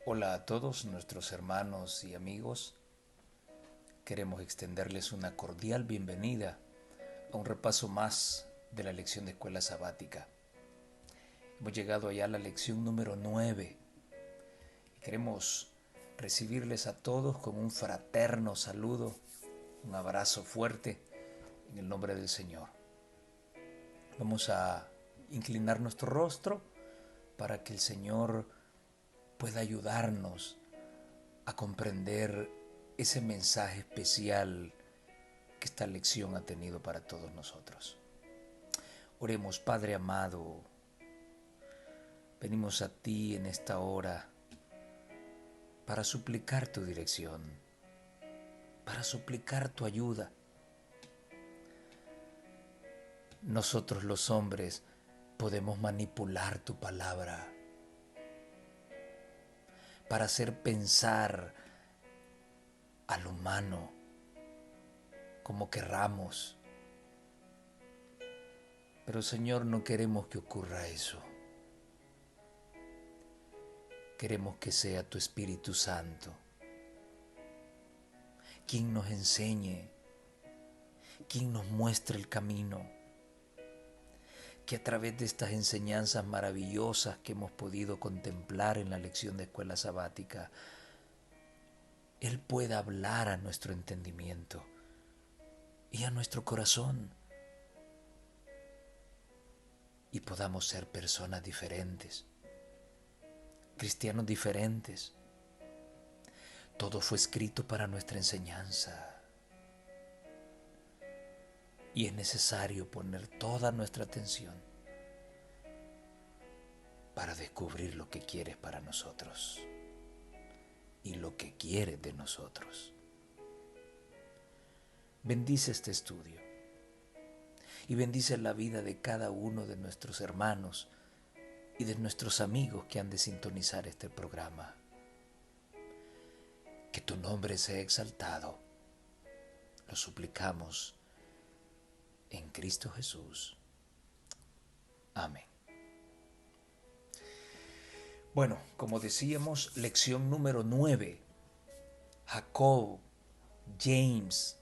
Hola a todos nuestros hermanos y amigos. Queremos extenderles una cordial bienvenida a un repaso más de la lección de escuela sabática. Hemos llegado ya a la lección número 9 y queremos recibirles a todos con un fraterno saludo, un abrazo fuerte en el nombre del Señor. Vamos a inclinar nuestro rostro para que el Señor pueda ayudarnos a comprender ese mensaje especial que esta lección ha tenido para todos nosotros. Oremos, Padre amado, venimos a ti en esta hora para suplicar tu dirección, para suplicar tu ayuda. Nosotros los hombres podemos manipular tu palabra para hacer pensar al humano como querramos. Pero Señor, no queremos que ocurra eso. Queremos que sea tu Espíritu Santo quien nos enseñe, quien nos muestre el camino, que a través de estas enseñanzas maravillosas que hemos podido contemplar en la lección de escuela sabática, Él pueda hablar a nuestro entendimiento y a nuestro corazón y podamos ser personas diferentes, cristianos diferentes. Todo fue escrito para nuestra enseñanza y es necesario poner toda nuestra atención para descubrir lo que quieres para nosotros y lo que quieres de nosotros. Bendice este estudio y bendice la vida de cada uno de nuestros hermanos y de nuestros amigos que han de sintonizar este programa. Que tu nombre sea exaltado. Lo suplicamos en Cristo Jesús. Amén. Bueno, como decíamos, lección número 9. Jacob, James,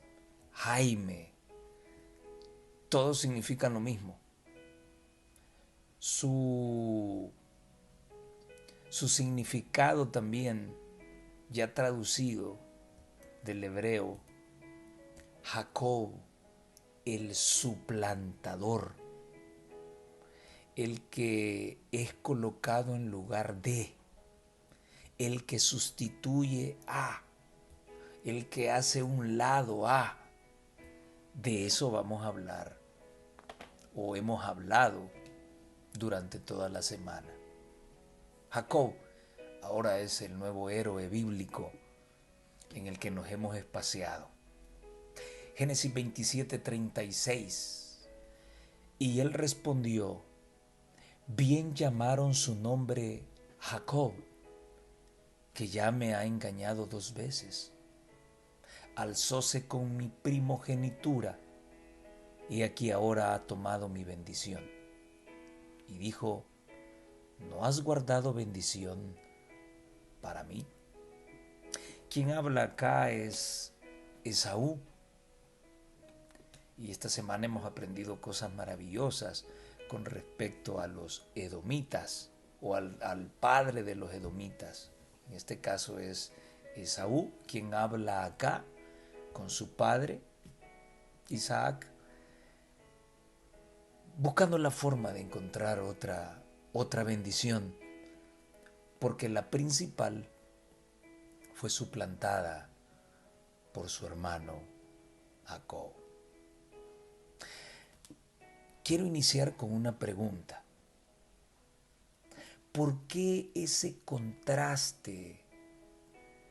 Jaime, todos significan lo mismo. Su significado también, ya traducido del hebreo, Jacob, el suplantador, el que es colocado en lugar de, el que sustituye a, el que hace un lado a. De eso vamos a hablar, o hemos hablado durante toda la semana. Jacob ahora es el nuevo héroe bíblico en el que nos hemos espaciado. Génesis 27:36. Y él respondió: bien llamaron su nombre Jacob, que ya me ha engañado 2 veces. Alzóse con mi primogenitura, y aquí ahora ha tomado mi bendición. Y dijo: ¿no has guardado bendición para mí? Quien habla acá es Esaú. Y esta semana hemos aprendido cosas maravillosas con respecto a los edomitas o al padre de los edomitas. En este caso es Esaú quien habla acá con su padre Isaac, buscando la forma de encontrar otra bendición, porque la principal fue suplantada por su hermano Jacob. Quiero iniciar con una pregunta. ¿Por qué ese contraste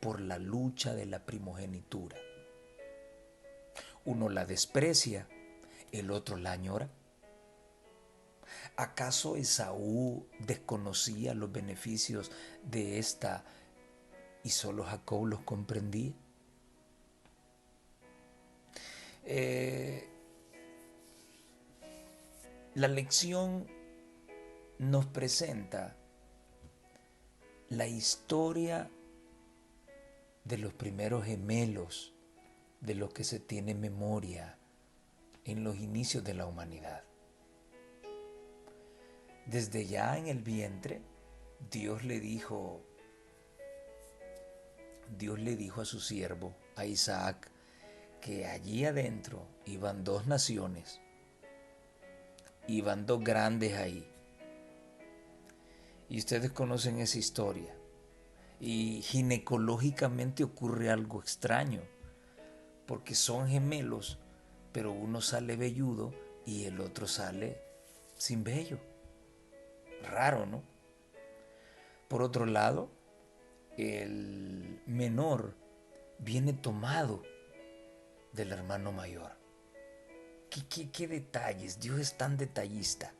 por la lucha de la primogenitura? Uno la desprecia, el otro la añora. ¿Acaso Esaú desconocía los beneficios de esta y solo Jacob los comprendía? La lección nos presenta la historia de los primeros gemelos de los que se tiene memoria en los inicios de la humanidad. Desde ya en el vientre, Dios le dijo a su siervo, a Isaac, que allí adentro iban dos naciones, iban dos grandes ahí. Y ustedes conocen esa historia. Y ginecológicamente ocurre algo extraño, porque son gemelos, pero uno sale velludo y el otro sale sin vello. Raro, ¿no? Por otro lado, el menor viene tomado del hermano mayor. ¿Qué detalles? Dios es tan detallista.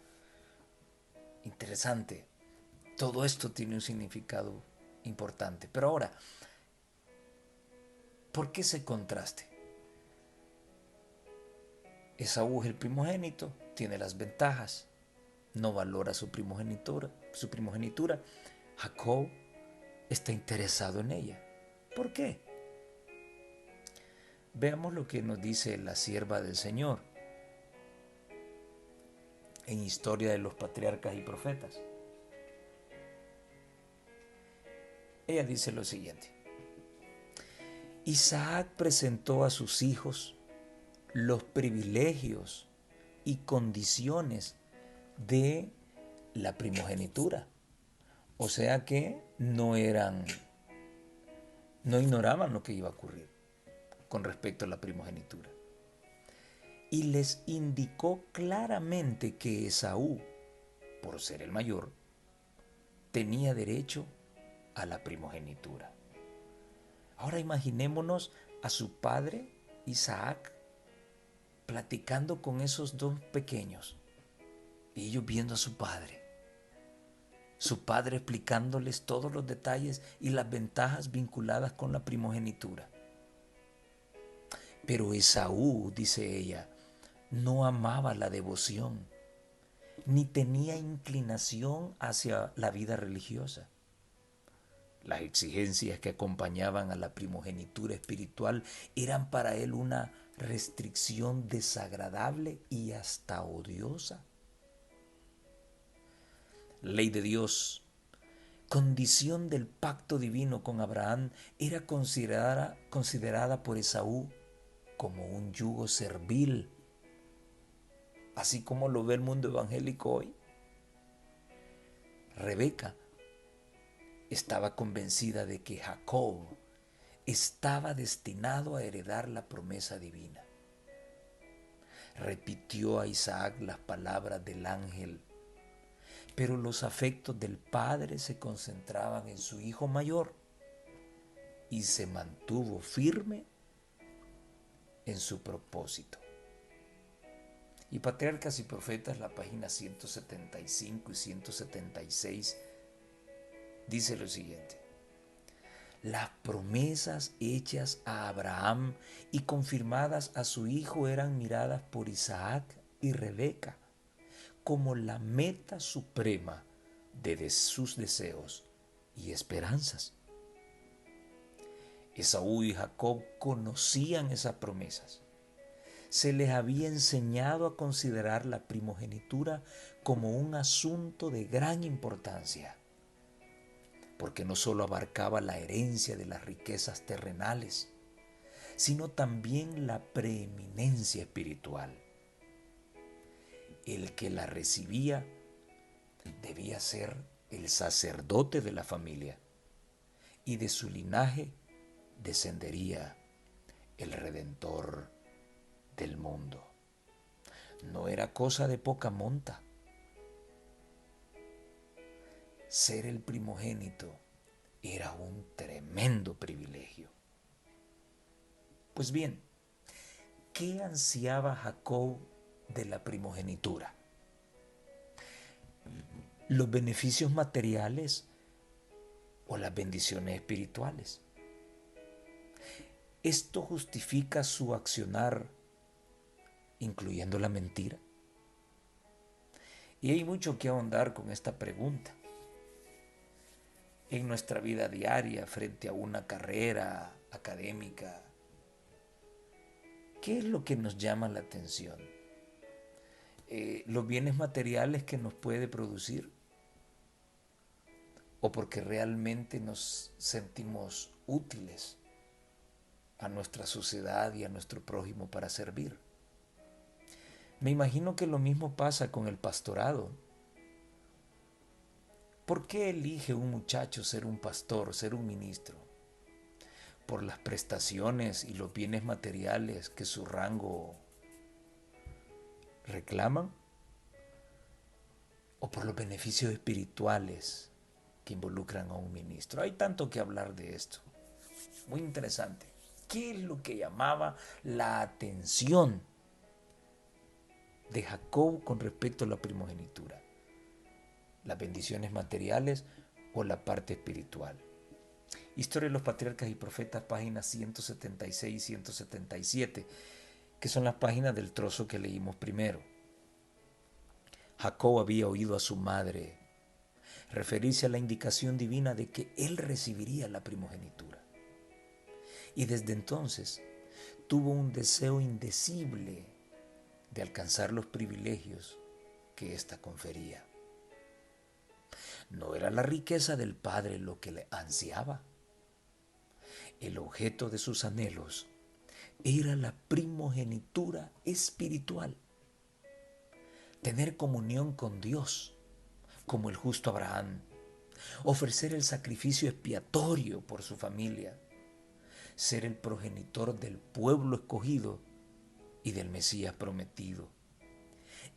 Interesante. Todo esto tiene un significado importante. Pero ahora, ¿por qué ese contraste? Esaú es el primogénito, tiene las ventajas, no valora su primogenitura. Jacob está interesado en ella. ¿Por qué? Veamos lo que nos dice la sierva del Señor en Historia de los Patriarcas y Profetas. Ella dice lo siguiente: Isaac presentó a sus hijos los privilegios y condiciones de la primogenitura. O sea que no ignoraban lo que iba a ocurrir con respecto a la primogenitura. Y les indicó claramente que Esaú, por ser el mayor, tenía derecho a la primogenitura. Ahora imaginémonos a su padre, Isaac, platicando con esos dos pequeños y ellos viendo a su padre explicándoles todos los detalles y las ventajas vinculadas con la primogenitura. Pero Esaú, dice ella, no amaba la devoción, ni tenía inclinación hacia la vida religiosa. Las exigencias que acompañaban a la primogenitura espiritual eran para él una restricción desagradable y hasta odiosa. Ley de Dios, condición del pacto divino con Abraham, era considerada por Esaú como un yugo servil, así como lo ve el mundo evangélico hoy. Rebeca estaba convencida de que Jacob estaba destinado a heredar la promesa divina. Repitió a Isaac las palabras del ángel, pero los afectos del padre se concentraban en su hijo mayor y se mantuvo firme en su propósito. Y Patriarcas y Profetas, la página 175 y 176, dice lo siguiente: las promesas hechas a Abraham y confirmadas a su hijo eran miradas por Isaac y Rebeca como la meta suprema de sus deseos y esperanzas. Esaú y Jacob conocían esas promesas. Se les había enseñado a considerar la primogenitura como un asunto de gran importancia, porque no solo abarcaba la herencia de las riquezas terrenales, sino también la preeminencia espiritual. El que la recibía debía ser el sacerdote de la familia, y de su linaje descendería el Redentor del mundo. No era cosa de poca monta. Ser el primogénito era un tremendo privilegio. Pues bien, ¿qué ansiaba Jacob de la primogenitura? ¿Los beneficios materiales o las bendiciones espirituales? ¿Esto justifica su accionar, incluyendo la mentira? Y hay mucho que ahondar con esta pregunta. en nuestra vida diaria frente a una carrera académica? ¿Qué es lo que nos llama la atención? ¿Los bienes materiales que nos puede producir? ¿O porque realmente nos sentimos útiles a nuestra sociedad y a nuestro prójimo para servir? Me imagino que lo mismo pasa con el pastorado. ¿Por qué elige un muchacho ser un pastor, ser un ministro? ¿Por las prestaciones y los bienes materiales que su rango reclaman? ¿O por los beneficios espirituales que involucran a un ministro? Hay tanto que hablar de esto. Muy interesante. ¿Qué es lo que llamaba la atención de Jacob con respecto a la primogenitura? ¿Las bendiciones materiales o la parte espiritual? Historia de los Patriarcas y Profetas, páginas 176 y 177, que son las páginas del trozo que leímos primero. Jacob había oído a su madre referirse a la indicación divina de que él recibiría la primogenitura. Y desde entonces tuvo un deseo indecible de alcanzar los privilegios que ésta confería. No era la riqueza del padre lo que le ansiaba. El objeto de sus anhelos era la primogenitura espiritual. Tener comunión con Dios, como el justo Abraham. Ofrecer el sacrificio expiatorio por su familia. Ser el progenitor del pueblo escogido y del Mesías prometido.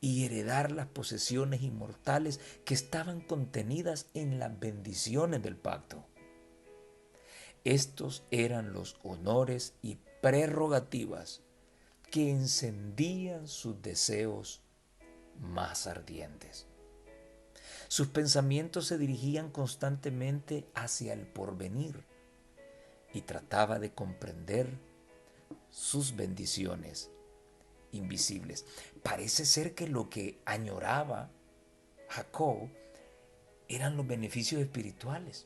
Y heredar las posesiones inmortales que estaban contenidas en las bendiciones del pacto. Estos eran los honores y prerrogativas que encendían sus deseos más ardientes. Sus pensamientos se dirigían constantemente hacia el porvenir y trataba de comprender sus bendiciones invisibles. Parece ser que lo que añoraba Jacob eran los beneficios espirituales.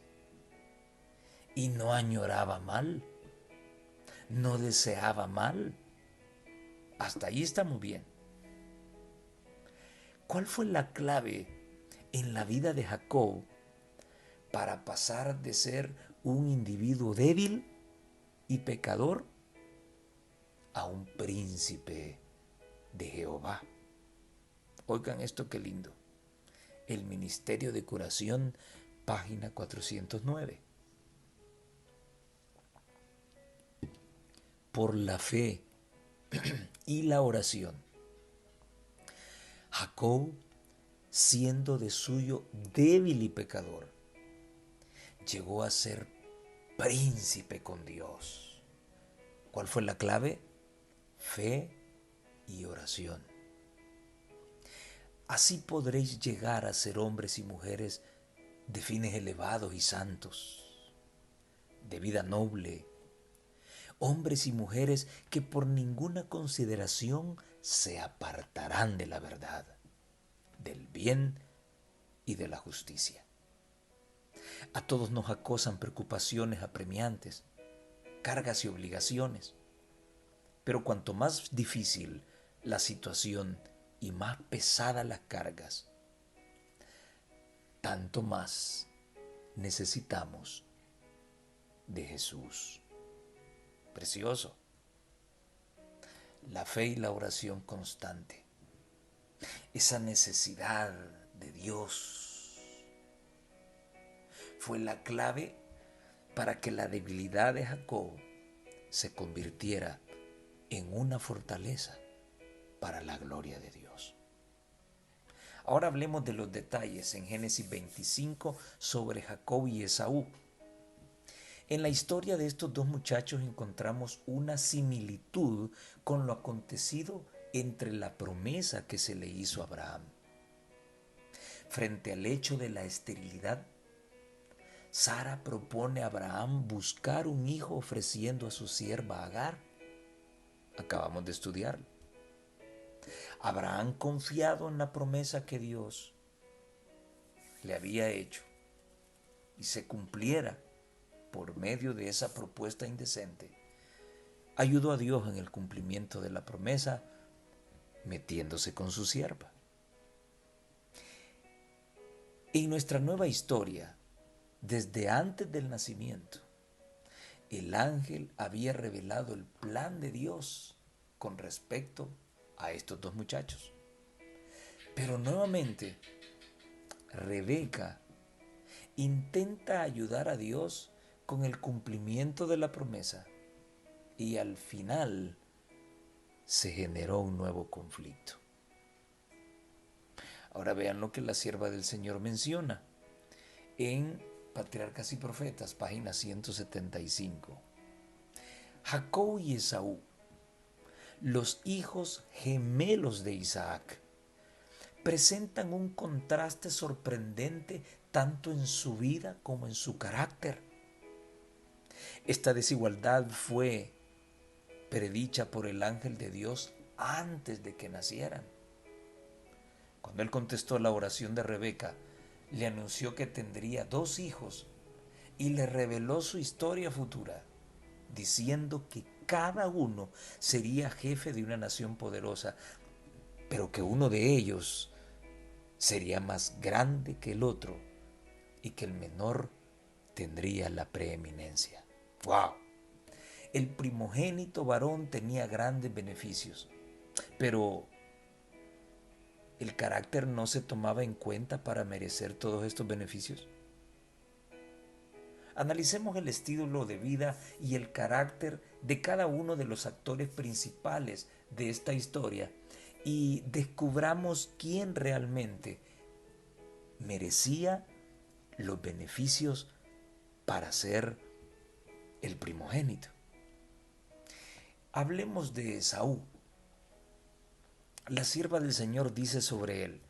Y no añoraba mal, no deseaba mal. Hasta ahí estamos bien. ¿Cuál fue la clave en la vida de Jacob para pasar de ser un individuo débil y pecador a un príncipe de Jehová? Oigan esto, qué lindo. El Ministerio de Curación, página 409. Por la fe y la oración, Jacob, siendo de suyo débil y pecador, llegó a ser príncipe con Dios. ¿Cuál fue la clave? Fe y oración. Así podréis llegar a ser hombres y mujeres de fines elevados y santos, de vida noble, hombres y mujeres que por ninguna consideración se apartarán de la verdad, del bien y de la justicia. A todos nos acosan preocupaciones apremiantes, cargas y obligaciones, pero cuanto más difícil la situación y más pesadas las cargas, tanto más necesitamos de Jesús. Precioso. La fe y la oración constante. Esa necesidad de Dios fue la clave para que la debilidad de Jacob se convirtiera en una fortaleza para la gloria de Dios. Ahora hablemos de los detalles en Génesis 25 sobre Jacob y Esaú. En la historia de estos dos muchachos encontramos una similitud con lo acontecido entre la promesa que se le hizo a Abraham. Frente al hecho de la esterilidad, Sara propone a Abraham buscar un hijo ofreciendo a su sierva Agar. Acabamos de estudiarlo. Abraham, confiado en la promesa que Dios le había hecho, y se cumpliera por medio de esa propuesta indecente, ayudó a Dios en el cumplimiento de la promesa metiéndose con su sierva. En nuestra nueva historia, desde antes del nacimiento, el ángel había revelado el plan de Dios con respecto a estos dos muchachos. Pero nuevamente, Rebeca intenta ayudar a Dios con el cumplimiento de la promesa y al final se generó un nuevo conflicto. Ahora vean lo que la sierva del Señor menciona en Patriarcas y Profetas, página 175. Jacob y Esaú, los hijos gemelos de Isaac, presentan un contraste sorprendente tanto en su vida como en su carácter. Esta desigualdad fue predicha por el ángel de Dios antes de que nacieran. Cuando él contestó la oración de Rebeca, le anunció que tendría 2 hijos y le reveló su historia futura, diciendo que cada uno sería jefe de una nación poderosa, pero que uno de ellos sería más grande que el otro y que el menor tendría la preeminencia. ¡Wow! El primogénito varón tenía grandes beneficios, pero ¿el carácter no se tomaba en cuenta para merecer todos estos beneficios? Analicemos el estilo de vida y el carácter de cada uno de los actores principales de esta historia y descubramos quién realmente merecía los beneficios para ser el primogénito. Hablemos de Esaú. La sierva del Señor dice sobre él: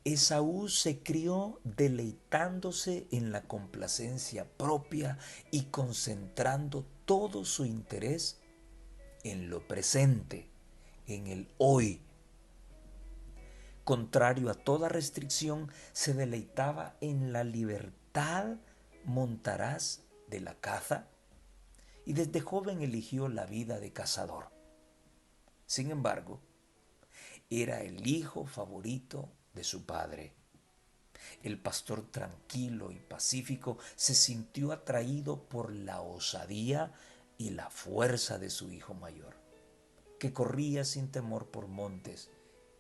Esaú se crió deleitándose en la complacencia propia y concentrando todo su interés en lo presente, en el hoy. Contrario a toda restricción, se deleitaba en la libertad montaraz de la caza y desde joven eligió la vida de cazador. Sin embargo, era el hijo favorito de su padre. El pastor tranquilo y pacífico se sintió atraído por la osadía y la fuerza de su hijo mayor, que corría sin temor por montes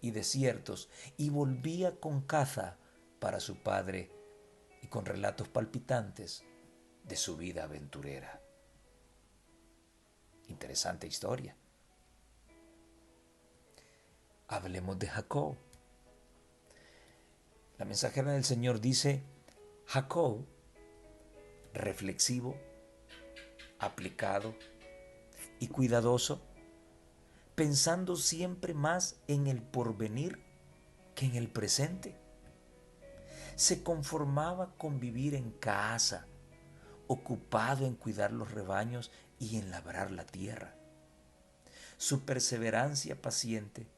y desiertos y volvía con caza para su padre y con relatos palpitantes de su vida aventurera. Interesante historia. Hablemos de Jacob. La mensajera del Señor dice: Jacob, reflexivo, aplicado y cuidadoso, pensando siempre más en el porvenir que en el presente. Se conformaba con vivir en casa, ocupado en cuidar los rebaños y en labrar la tierra. Su perseverancia paciente,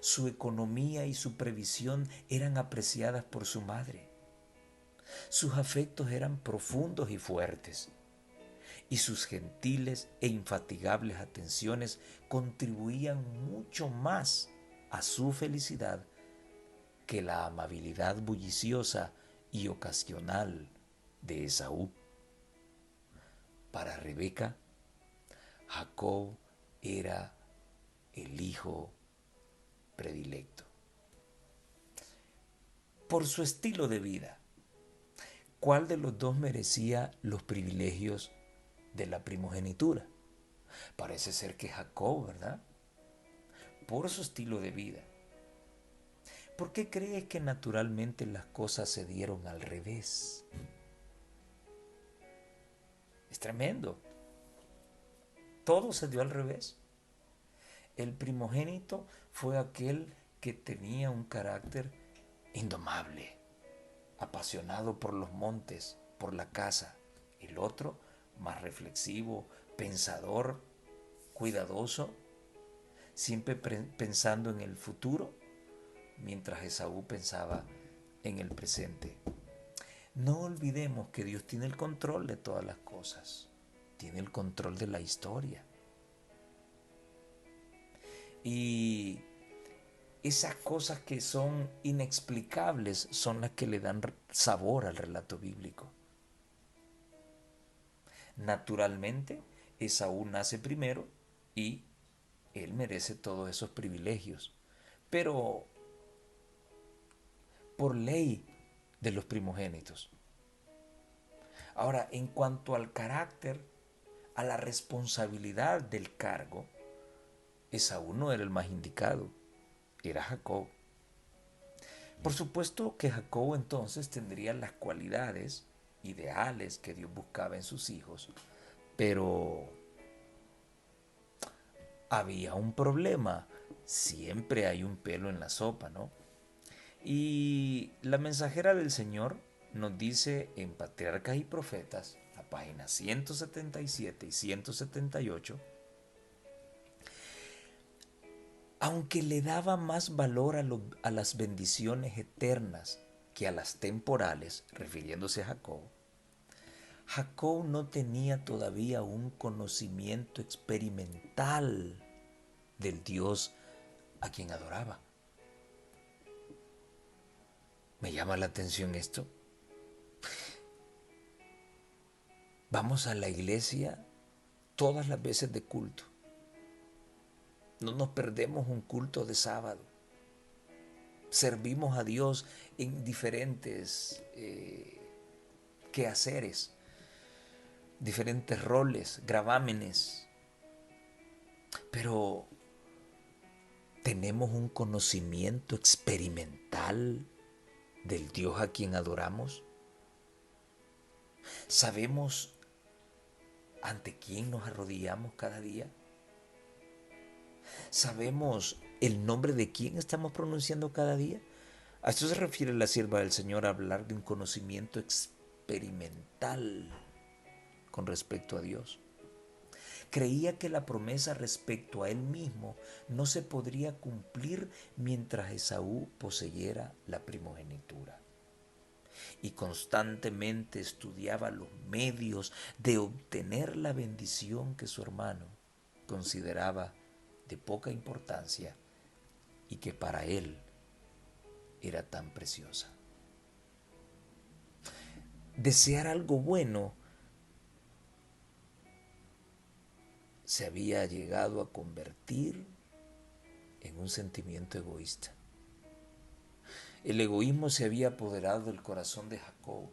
su economía y su previsión eran apreciadas por su madre. Sus afectos eran profundos y fuertes, y sus gentiles e infatigables atenciones contribuían mucho más a su felicidad que la amabilidad bulliciosa y ocasional de Esaú. Para Rebeca, Jacob era el hijo predilecto. Por su estilo de vida, ¿cuál de los dos merecía los privilegios de la primogenitura? Parece ser que Jacob, ¿verdad? Por su estilo de vida. ¿Por qué crees que naturalmente las cosas se dieron al revés? Es tremendo. Todo se dio al revés. El primogénito fue aquel que tenía un carácter indomable, apasionado por los montes, por la caza. El otro, más reflexivo, pensador, cuidadoso, siempre pensando en el futuro, mientras Esaú pensaba en el presente. No olvidemos que Dios tiene el control de todas las cosas, tiene el control de la historia. Y esas cosas que son inexplicables son las que le dan sabor al relato bíblico. Naturalmente, Esaú nace primero y él merece todos esos privilegios. Pero por ley de los primogénitos. Ahora, en cuanto al carácter, a la responsabilidad del cargo, Esaú no era el más indicado, era Jacob. Por supuesto que Jacob entonces tendría las cualidades ideales que Dios buscaba en sus hijos, pero había un problema. Siempre hay un pelo en la sopa, ¿no? Y la mensajera del Señor nos dice en Patriarcas y Profetas, la página 177 y 178, aunque le daba más valor a las bendiciones eternas que a las temporales, refiriéndose a Jacob, Jacob no tenía todavía un conocimiento experimental del Dios a quien adoraba. Me llama la atención esto. Vamos a la iglesia todas las veces de culto. No nos perdemos un culto de sábado. Servimos a Dios en diferentes quehaceres, diferentes roles, gravámenes. Pero tenemos un conocimiento experimental del Dios a quien adoramos. ¿Sabemos ante quién nos arrodillamos cada día? ¿Sabemos el nombre de quién estamos pronunciando cada día? A esto se refiere la sierva del Señor, a hablar de un conocimiento experimental con respecto a Dios. Creía que la promesa respecto a él mismo no se podría cumplir mientras Esaú poseyera la primogenitura. Y constantemente estudiaba los medios de obtener la bendición que su hermano consideraba de poca importancia y que para él era tan preciosa. Desear algo bueno se había llegado a convertir en un sentimiento egoísta. El egoísmo se había apoderado del corazón de Jacob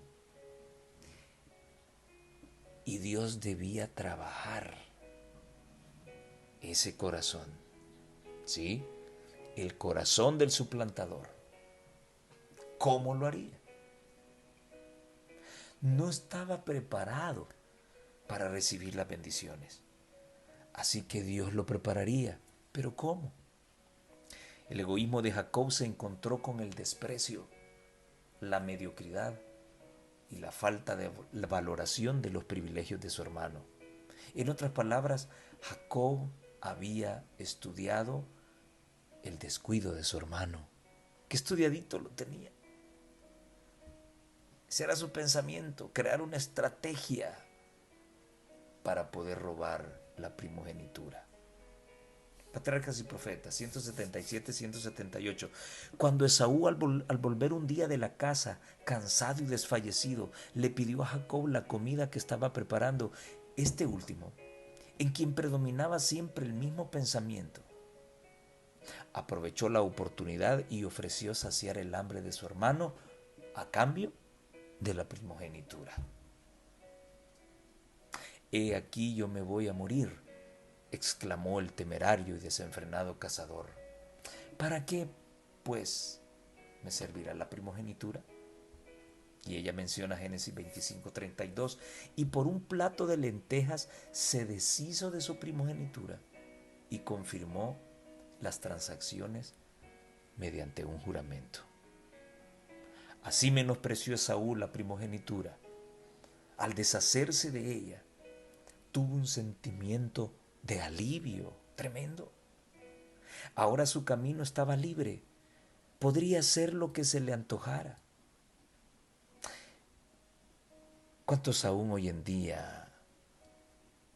y Dios debía trabajar ese corazón, ¿sí? El corazón del suplantador. ¿Cómo lo haría? No estaba preparado para recibir las bendiciones. Así que Dios lo prepararía. ¿Pero cómo? El egoísmo de Jacob se encontró con el desprecio, la mediocridad y la falta de la valoración de los privilegios de su hermano. En otras palabras, Jacob había estudiado el descuido de su hermano. ¿Qué estudiadito lo tenía? Ese era su pensamiento, crear una estrategia para poder robar la primogenitura. Patriarcas y Profetas, 177-178. Cuando Esaú, al volver un día de la casa, cansado y desfallecido, le pidió a Jacob la comida que estaba preparando, este último, en quien predominaba siempre el mismo pensamiento, aprovechó la oportunidad y ofreció saciar el hambre de su hermano a cambio de la primogenitura. He aquí yo me voy a morir, exclamó el temerario y desenfrenado cazador. ¿Para qué, pues, me servirá la primogenitura? Y ella menciona Génesis 25:32, y por un plato de lentejas se deshizo de su primogenitura y confirmó las transacciones mediante un juramento. Así menospreció Esaú la primogenitura. Al deshacerse de ella, tuvo un sentimiento de alivio tremendo. Ahora su camino estaba libre. Podría hacer lo que se le antojara. ¿Cuántos aún hoy en día,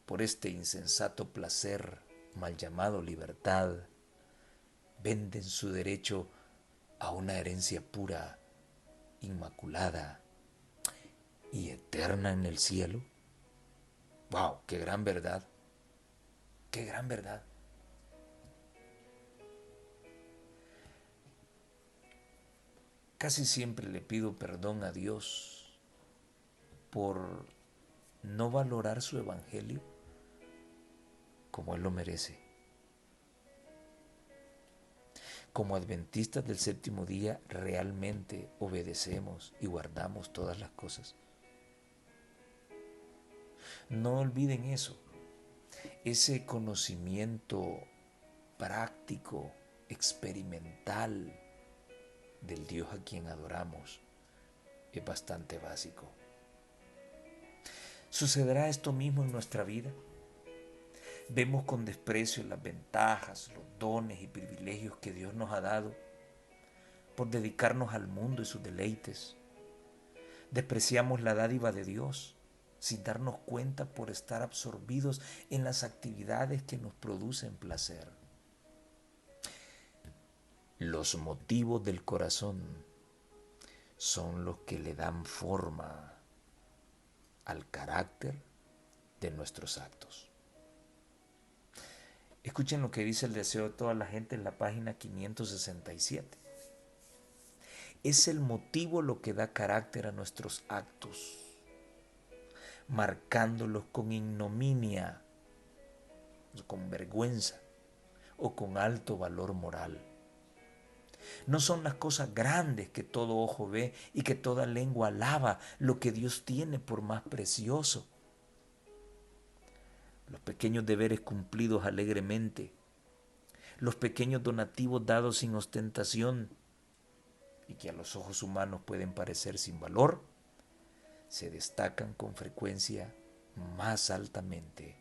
por este insensato placer mal llamado libertad, venden su derecho a una herencia pura, inmaculada y eterna en el cielo? ¡Wow! ¡Qué gran verdad! ¡Qué gran verdad! Casi siempre le pido perdón a Dios por no valorar su evangelio como Él lo merece. Como adventistas del séptimo día, realmente obedecemos y guardamos todas las cosas. No olviden eso, ese conocimiento práctico, experimental del Dios a quien adoramos es bastante básico. ¿Sucederá esto mismo en nuestra vida? Vemos con desprecio las ventajas, los dones y privilegios que Dios nos ha dado por dedicarnos al mundo y sus deleites. Despreciamos la dádiva de Dios sin darnos cuenta por estar absorbidos en las actividades que nos producen placer. Los motivos del corazón son los que le dan forma al carácter de nuestros actos. Escuchen lo que dice el deseo de toda la gente en la página 567. Es el motivo lo que da carácter a nuestros actos, marcándolos con ignominia, con vergüenza o con alto valor moral. No son las cosas grandes que todo ojo ve y que toda lengua alaba, lo que Dios tiene por más precioso. Los pequeños deberes cumplidos alegremente, los pequeños donativos dados sin ostentación y que a los ojos humanos pueden parecer sin valor, se destacan con frecuencia más altamente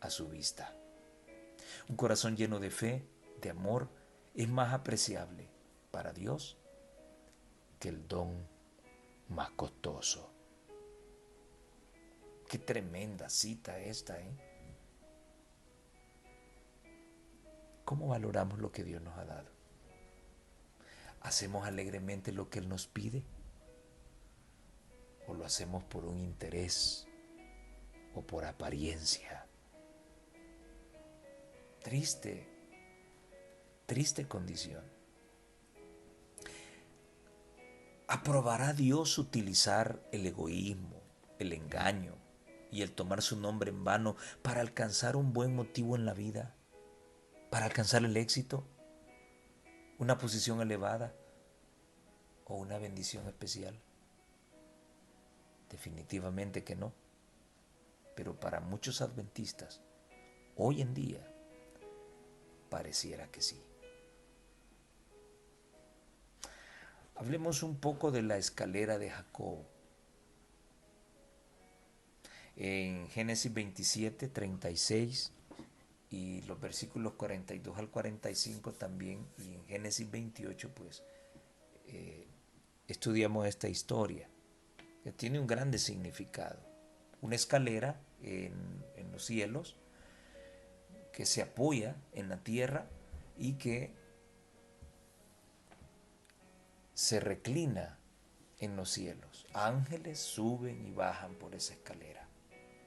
a su vista. Un corazón lleno de fe, de amor, es más apreciable para Dios que el don más costoso. Qué tremenda cita esta, ¿eh? ¿Cómo valoramos lo que Dios nos ha dado? ¿Hacemos alegremente lo que Él nos pide? ¿O lo hacemos por un interés o por apariencia? Triste, triste condición. ¿Aprobará Dios utilizar el egoísmo, el engaño y el tomar su nombre en vano para alcanzar un buen motivo en la vida? ¿Para alcanzar el éxito? ¿Una posición elevada? ¿O una bendición especial? Definitivamente que no. Pero para muchos adventistas, hoy en día, pareciera que sí. Hablemos un poco de la escalera de Jacob. En Génesis 27, 36 y los versículos 42 al 45 también, y en Génesis 28 pues estudiamos esta historia que tiene un grande significado. Una escalera en los cielos que se apoya en la tierra y que se reclina en los cielos. Ángeles suben y bajan por esa escalera.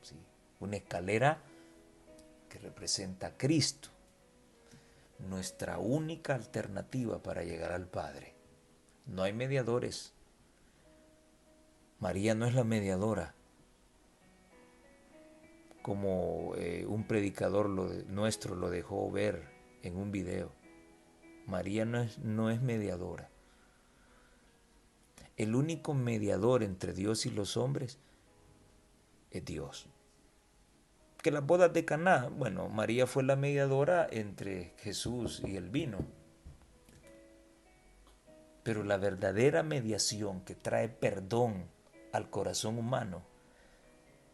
¿Sí? Una escalera que representa a Cristo, nuestra única alternativa para llegar al Padre. No hay mediadores. María no es la mediadora, como un predicador nuestro lo dejó ver en un video. María no es mediadora. El único mediador entre Dios y los hombres es Dios. Que las bodas de Caná, bueno, María fue la mediadora entre Jesús y el vino. Pero la verdadera mediación que trae perdón al corazón humano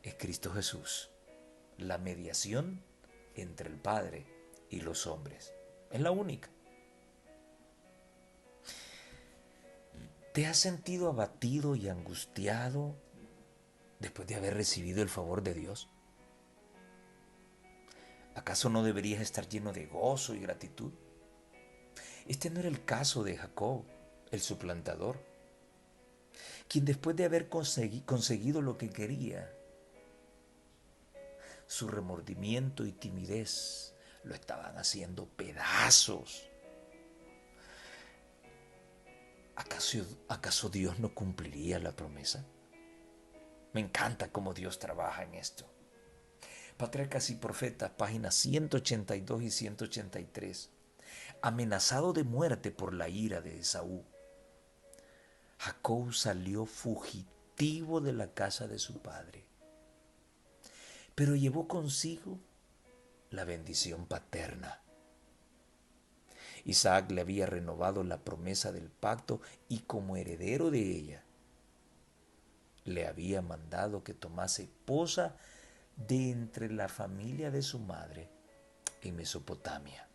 es Cristo Jesús. La mediación entre el Padre y los hombres. Es la única. ¿Te has sentido abatido y angustiado después de haber recibido el favor de Dios? ¿Acaso no deberías estar lleno de gozo y gratitud? Este no era el caso de Jacob, el suplantador, quien después de haber conseguido lo que quería, su remordimiento y timidez lo estaban haciendo pedazos. ¿Acaso Dios no cumpliría la promesa? Me encanta cómo Dios trabaja en esto. Patriarcas y Profetas, páginas 182 y 183. Amenazado de muerte por la ira de Esaú, Jacob salió fugitivo de la casa de su padre, pero llevó consigo la bendición paterna. Isaac le había renovado la promesa del pacto y como heredero de ella, le había mandado que tomase esposa de entre la familia de su madre en Mesopotamia.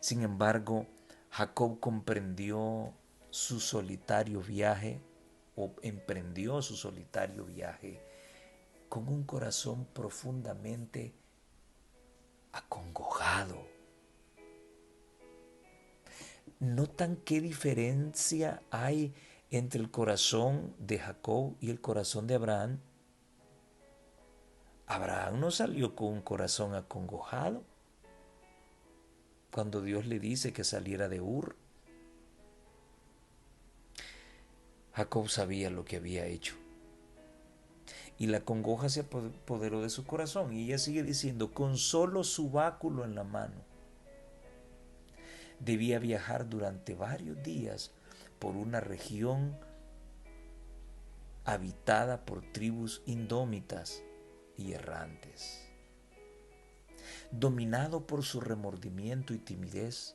Sin embargo, Jacob emprendió su solitario viaje con un corazón profundamente acongojado. ¿Notan qué diferencia hay entre el corazón de Jacob y el corazón de Abraham? Abraham no salió con un corazón acongojado cuando Dios le dice que saliera de Ur. Jacob sabía lo que había hecho y la congoja se apoderó de su corazón, y ella sigue diciendo: con solo su báculo en la mano. Debía viajar durante varios días por una región habitada por tribus indómitas y errantes. Dominado por su remordimiento y timidez,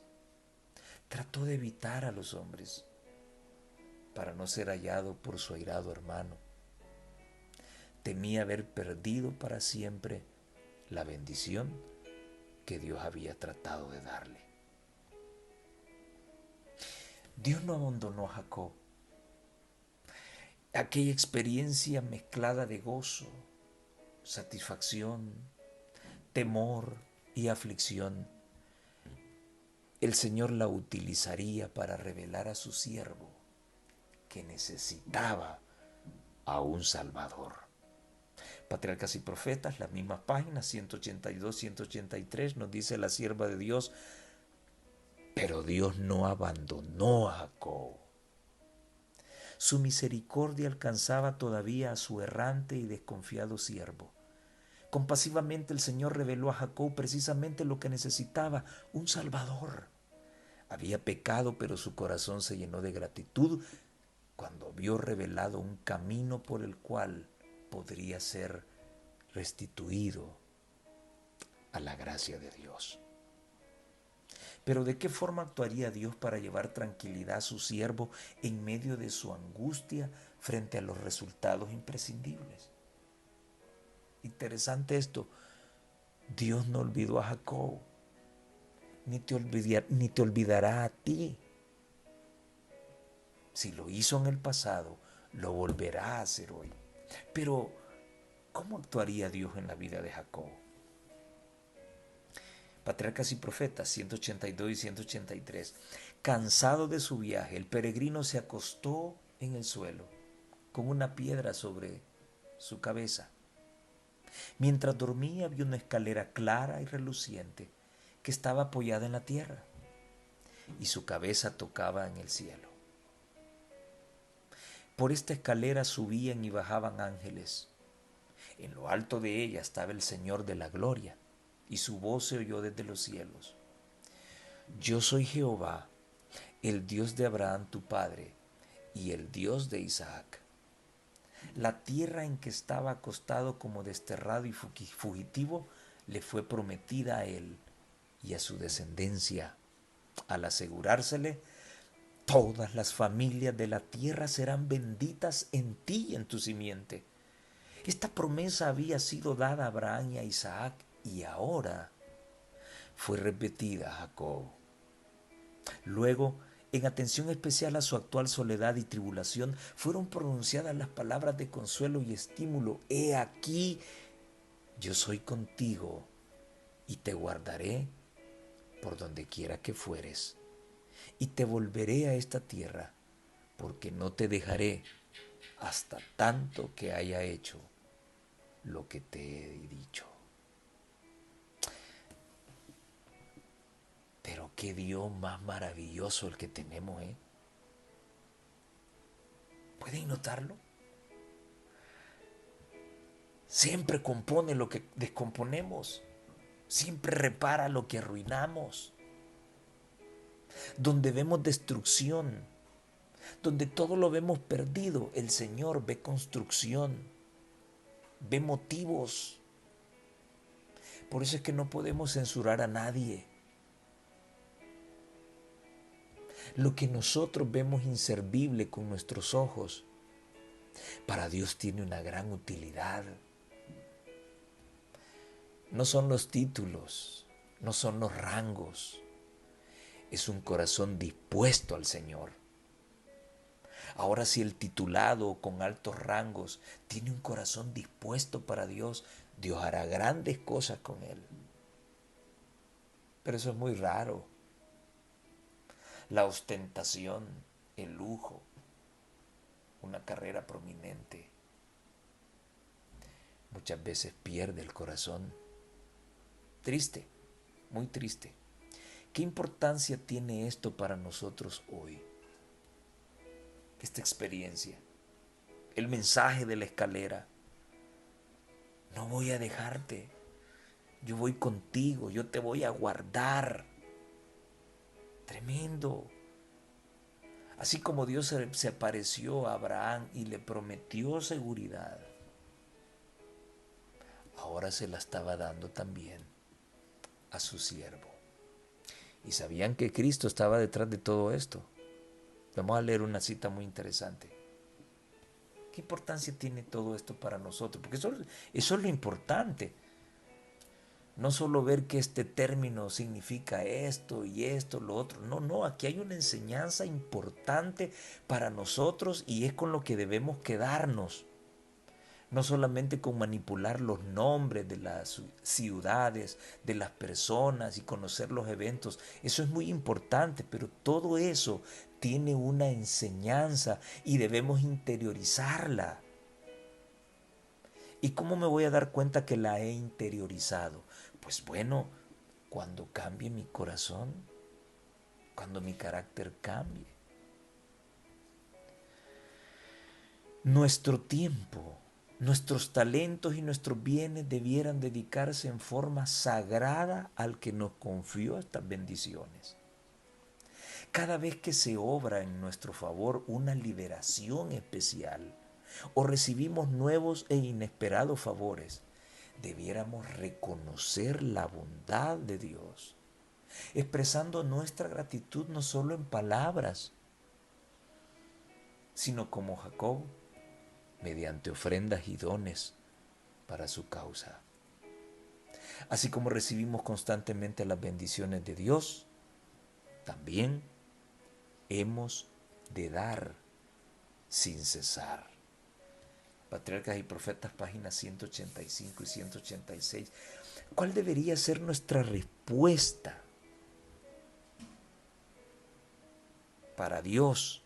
trató de evitar a los hombres para no ser hallado por su airado hermano. Temía haber perdido para siempre la bendición que Dios había tratado de darle. Dios no abandonó a Jacob. Aquella experiencia mezclada de gozo, satisfacción, temor y aflicción, el Señor la utilizaría para revelar a su siervo que necesitaba a un Salvador. Patriarcas y Profetas, las mismas páginas, 182, 183, nos dice la sierva de Dios: pero Dios no abandonó a Jacob. Su misericordia alcanzaba todavía a su errante y desconfiado siervo. Compasivamente el Señor reveló a Jacob precisamente lo que necesitaba: un Salvador. Había pecado, pero su corazón se llenó de gratitud cuando vio revelado un camino por el cual podría ser restituido a la gracia de Dios. Pero ¿de qué forma actuaría Dios para llevar tranquilidad a su siervo en medio de su angustia frente a los resultados imprescindibles? Interesante esto. Dios no olvidó a Jacob, ni te olvidará a ti. Si lo hizo en el pasado, lo volverá a hacer hoy. Pero, ¿cómo actuaría Dios en la vida de Jacob? Patriarcas y Profetas, 182 y 183. Cansado de su viaje, el peregrino se acostó en el suelo, con una piedra sobre su cabeza. Mientras dormía, vio una escalera clara y reluciente que estaba apoyada en la tierra, y su cabeza tocaba en el cielo. Por esta escalera subían y bajaban ángeles. En lo alto de ella estaba el Señor de la gloria, y su voz se oyó desde los cielos: yo soy Jehová, el Dios de Abraham tu padre, y el Dios de Isaac. La tierra en que estaba acostado como desterrado y fugitivo le fue prometida a él y a su descendencia. Al asegurársele: todas las familias de la tierra serán benditas en ti y en tu simiente. Esta promesa había sido dada a Abraham y a Isaac, y ahora fue repetida a Jacob. Luego En atención especial a su actual soledad y tribulación, fueron pronunciadas las palabras de consuelo y estímulo. He aquí, yo soy contigo y te guardaré por donde quiera que fueres, y te volveré a esta tierra, porque no te dejaré hasta tanto que haya hecho lo que te he dicho. Pero qué Dios más maravilloso el que tenemos, ¿eh? ¿Pueden notarlo? Siempre compone lo que descomponemos. Siempre repara lo que arruinamos. Donde vemos destrucción, donde todo lo vemos perdido, el Señor ve construcción, ve motivos. Por eso es que no podemos censurar a nadie. Lo que nosotros vemos inservible con nuestros ojos, para Dios tiene una gran utilidad. No son los títulos, no son los rangos, es un corazón dispuesto al Señor. Ahora, si el titulado con altos rangos tiene un corazón dispuesto para Dios, Dios hará grandes cosas con él. Pero eso es muy raro. La ostentación, el lujo, una carrera prominente, muchas veces pierde el corazón. Triste, muy triste. ¿Qué importancia tiene esto para nosotros hoy? Esta experiencia, el mensaje de la escalera. No voy a dejarte, yo voy contigo, yo te voy a guardar. Tremendo. Así como Dios se apareció a Abraham y le prometió seguridad, ahora se la estaba dando también a su siervo. Y sabían que Cristo estaba detrás de todo esto. Vamos a leer una cita muy interesante. ¿Qué importancia tiene todo esto para nosotros? Porque eso es lo importante. No solo ver que este término significa esto y esto, lo otro. No, no, aquí hay una enseñanza importante para nosotros y es con lo que debemos quedarnos. No solamente con manipular los nombres de las ciudades, de las personas y conocer los eventos. Eso es muy importante, pero todo eso tiene una enseñanza y debemos interiorizarla. ¿Y cómo me voy a dar cuenta que la he interiorizado? Pues bueno, cuando cambie mi corazón, cuando mi carácter cambie. Nuestro tiempo, nuestros talentos y nuestros bienes debieran dedicarse en forma sagrada al que nos confió estas bendiciones. Cada vez que se obra en nuestro favor una liberación especial o recibimos nuevos e inesperados favores, debiéramos reconocer la bondad de Dios, expresando nuestra gratitud no solo en palabras, sino como Jacob, mediante ofrendas y dones para su causa. Así como recibimos constantemente las bendiciones de Dios, también hemos de dar sin cesar. Patriarcas y Profetas, páginas 185 y 186. ¿Cuál debería ser nuestra respuesta para Dios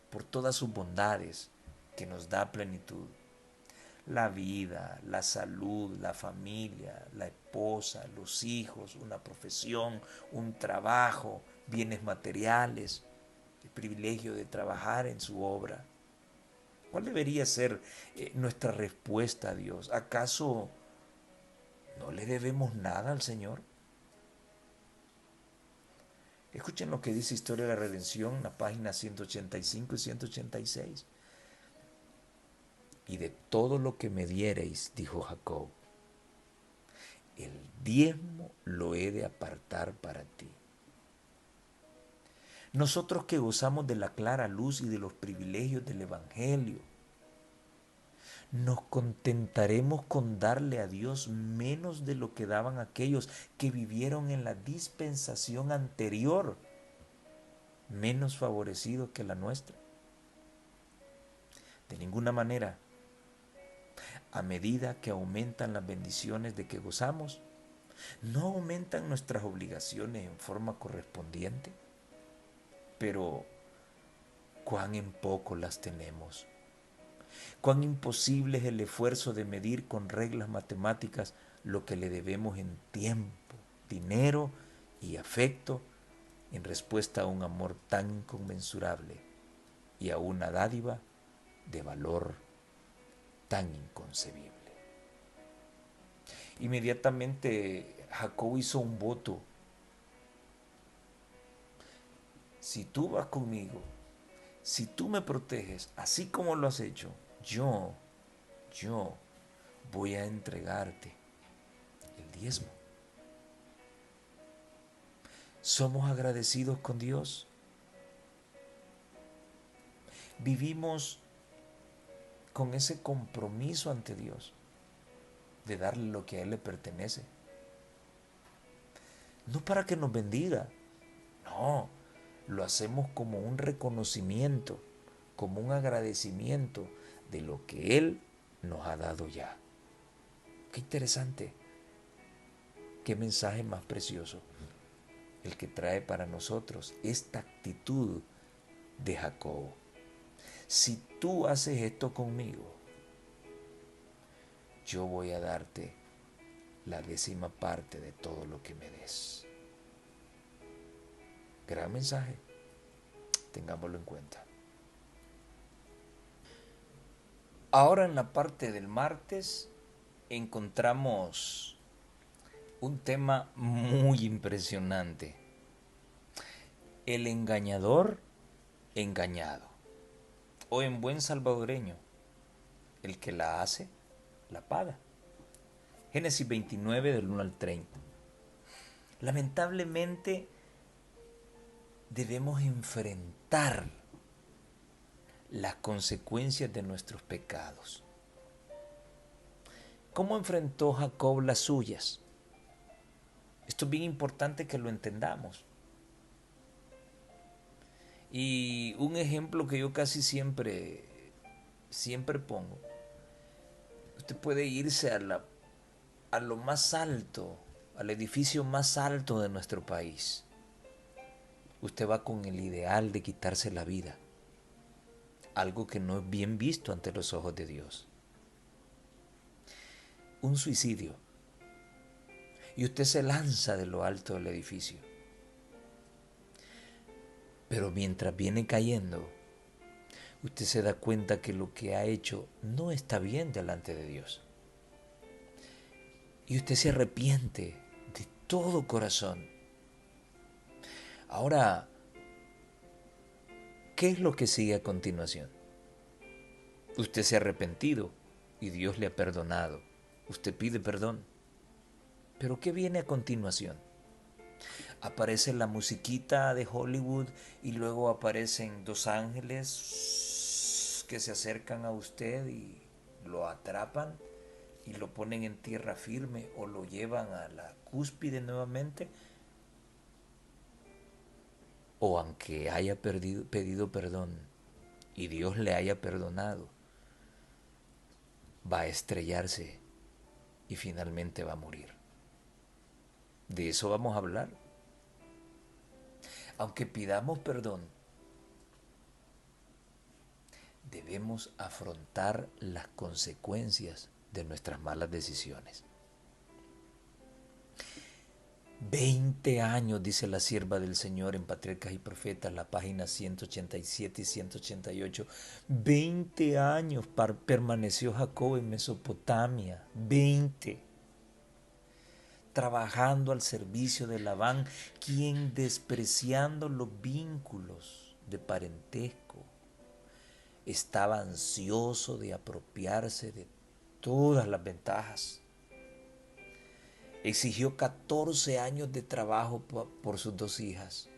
por todas sus bondades que nos da plenitud? La vida, la salud, la familia, la esposa, los hijos, una profesión, un trabajo, bienes materiales, el privilegio de trabajar en su obra. ¿Cuál debería ser nuestra respuesta a Dios? ¿Acaso no le debemos nada al Señor? Escuchen lo que dice Historia de la Redención, la página 185 y 186. Y de todo lo que me diereis, dijo Jacob, el diezmo lo he de apartar para ti. Nosotros que gozamos de la clara luz y de los privilegios del Evangelio, nos contentaremos con darle a Dios menos de lo que daban aquellos que vivieron en la dispensación anterior. menos favorecidos que la nuestra. De ninguna manera. A medida que aumentan las bendiciones de que gozamos, no aumentan nuestras obligaciones en forma correspondiente, pero cuán en poco las tenemos. Cuán imposible es el esfuerzo de medir con reglas matemáticas lo que le debemos en tiempo, dinero y afecto en respuesta a un amor tan inconmensurable y a una dádiva de valor tan inconcebible. Inmediatamente Jacob hizo un voto. Si tú vas conmigo, si tú me proteges, así como lo has hecho, yo voy a entregarte el diezmo. ¿Somos agradecidos con Dios? Vivimos con ese compromiso ante Dios de darle lo que a Él le pertenece. No para que nos bendiga, no, lo hacemos como un reconocimiento, como un agradecimiento de lo que Él nos ha dado ya. Qué interesante, qué mensaje más precioso el que trae para nosotros esta actitud de Jacob. Si tú haces esto conmigo, yo voy a darte la 10ª parte de todo lo que me des. Gran mensaje, tengámoslo en cuenta. Ahora en la parte del martes encontramos un tema muy impresionante. El engañador engañado. O en buen salvadoreño, el que la hace, la paga. Génesis 29 del 1 al 30. Lamentablemente debemos enfrentar las consecuencias de nuestros pecados. ¿Cómo enfrentó Jacob las suyas? Esto es bien importante que lo entendamos. Y un ejemplo que yo casi siempre pongo. Usted puede irse a lo más alto, al edificio más alto de nuestro país. Usted va con el ideal de quitarse la vida, algo que no es bien visto ante los ojos de Dios. Un suicidio. Y usted se lanza de lo alto del edificio. Pero mientras viene cayendo, usted se da cuenta que lo que ha hecho no está bien delante de Dios. Y usted se arrepiente de todo corazón. Ahora, ¿qué es lo que sigue a continuación? Usted se ha arrepentido y Dios le ha perdonado. Usted pide perdón. Pero ¿qué viene a continuación? Aparece la musiquita de Hollywood y luego aparecen dos ángeles que se acercan a usted y lo atrapan y lo ponen en tierra firme o lo llevan a la cúspide nuevamente. O aunque haya pedido perdón y Dios le haya perdonado, va a estrellarse y finalmente va a morir. De eso vamos a hablar. Aunque pidamos perdón, debemos afrontar las consecuencias de nuestras malas decisiones. 20 años, dice la sierva del Señor en Patriarcas y Profetas, la página 187 y 188. 20 años permaneció Jacob en Mesopotamia. 20. Trabajando al servicio de Labán, quien despreciando los vínculos de parentesco, estaba ansioso de apropiarse de todas las ventajas. Exigió 14 años de trabajo por sus 2 hijas.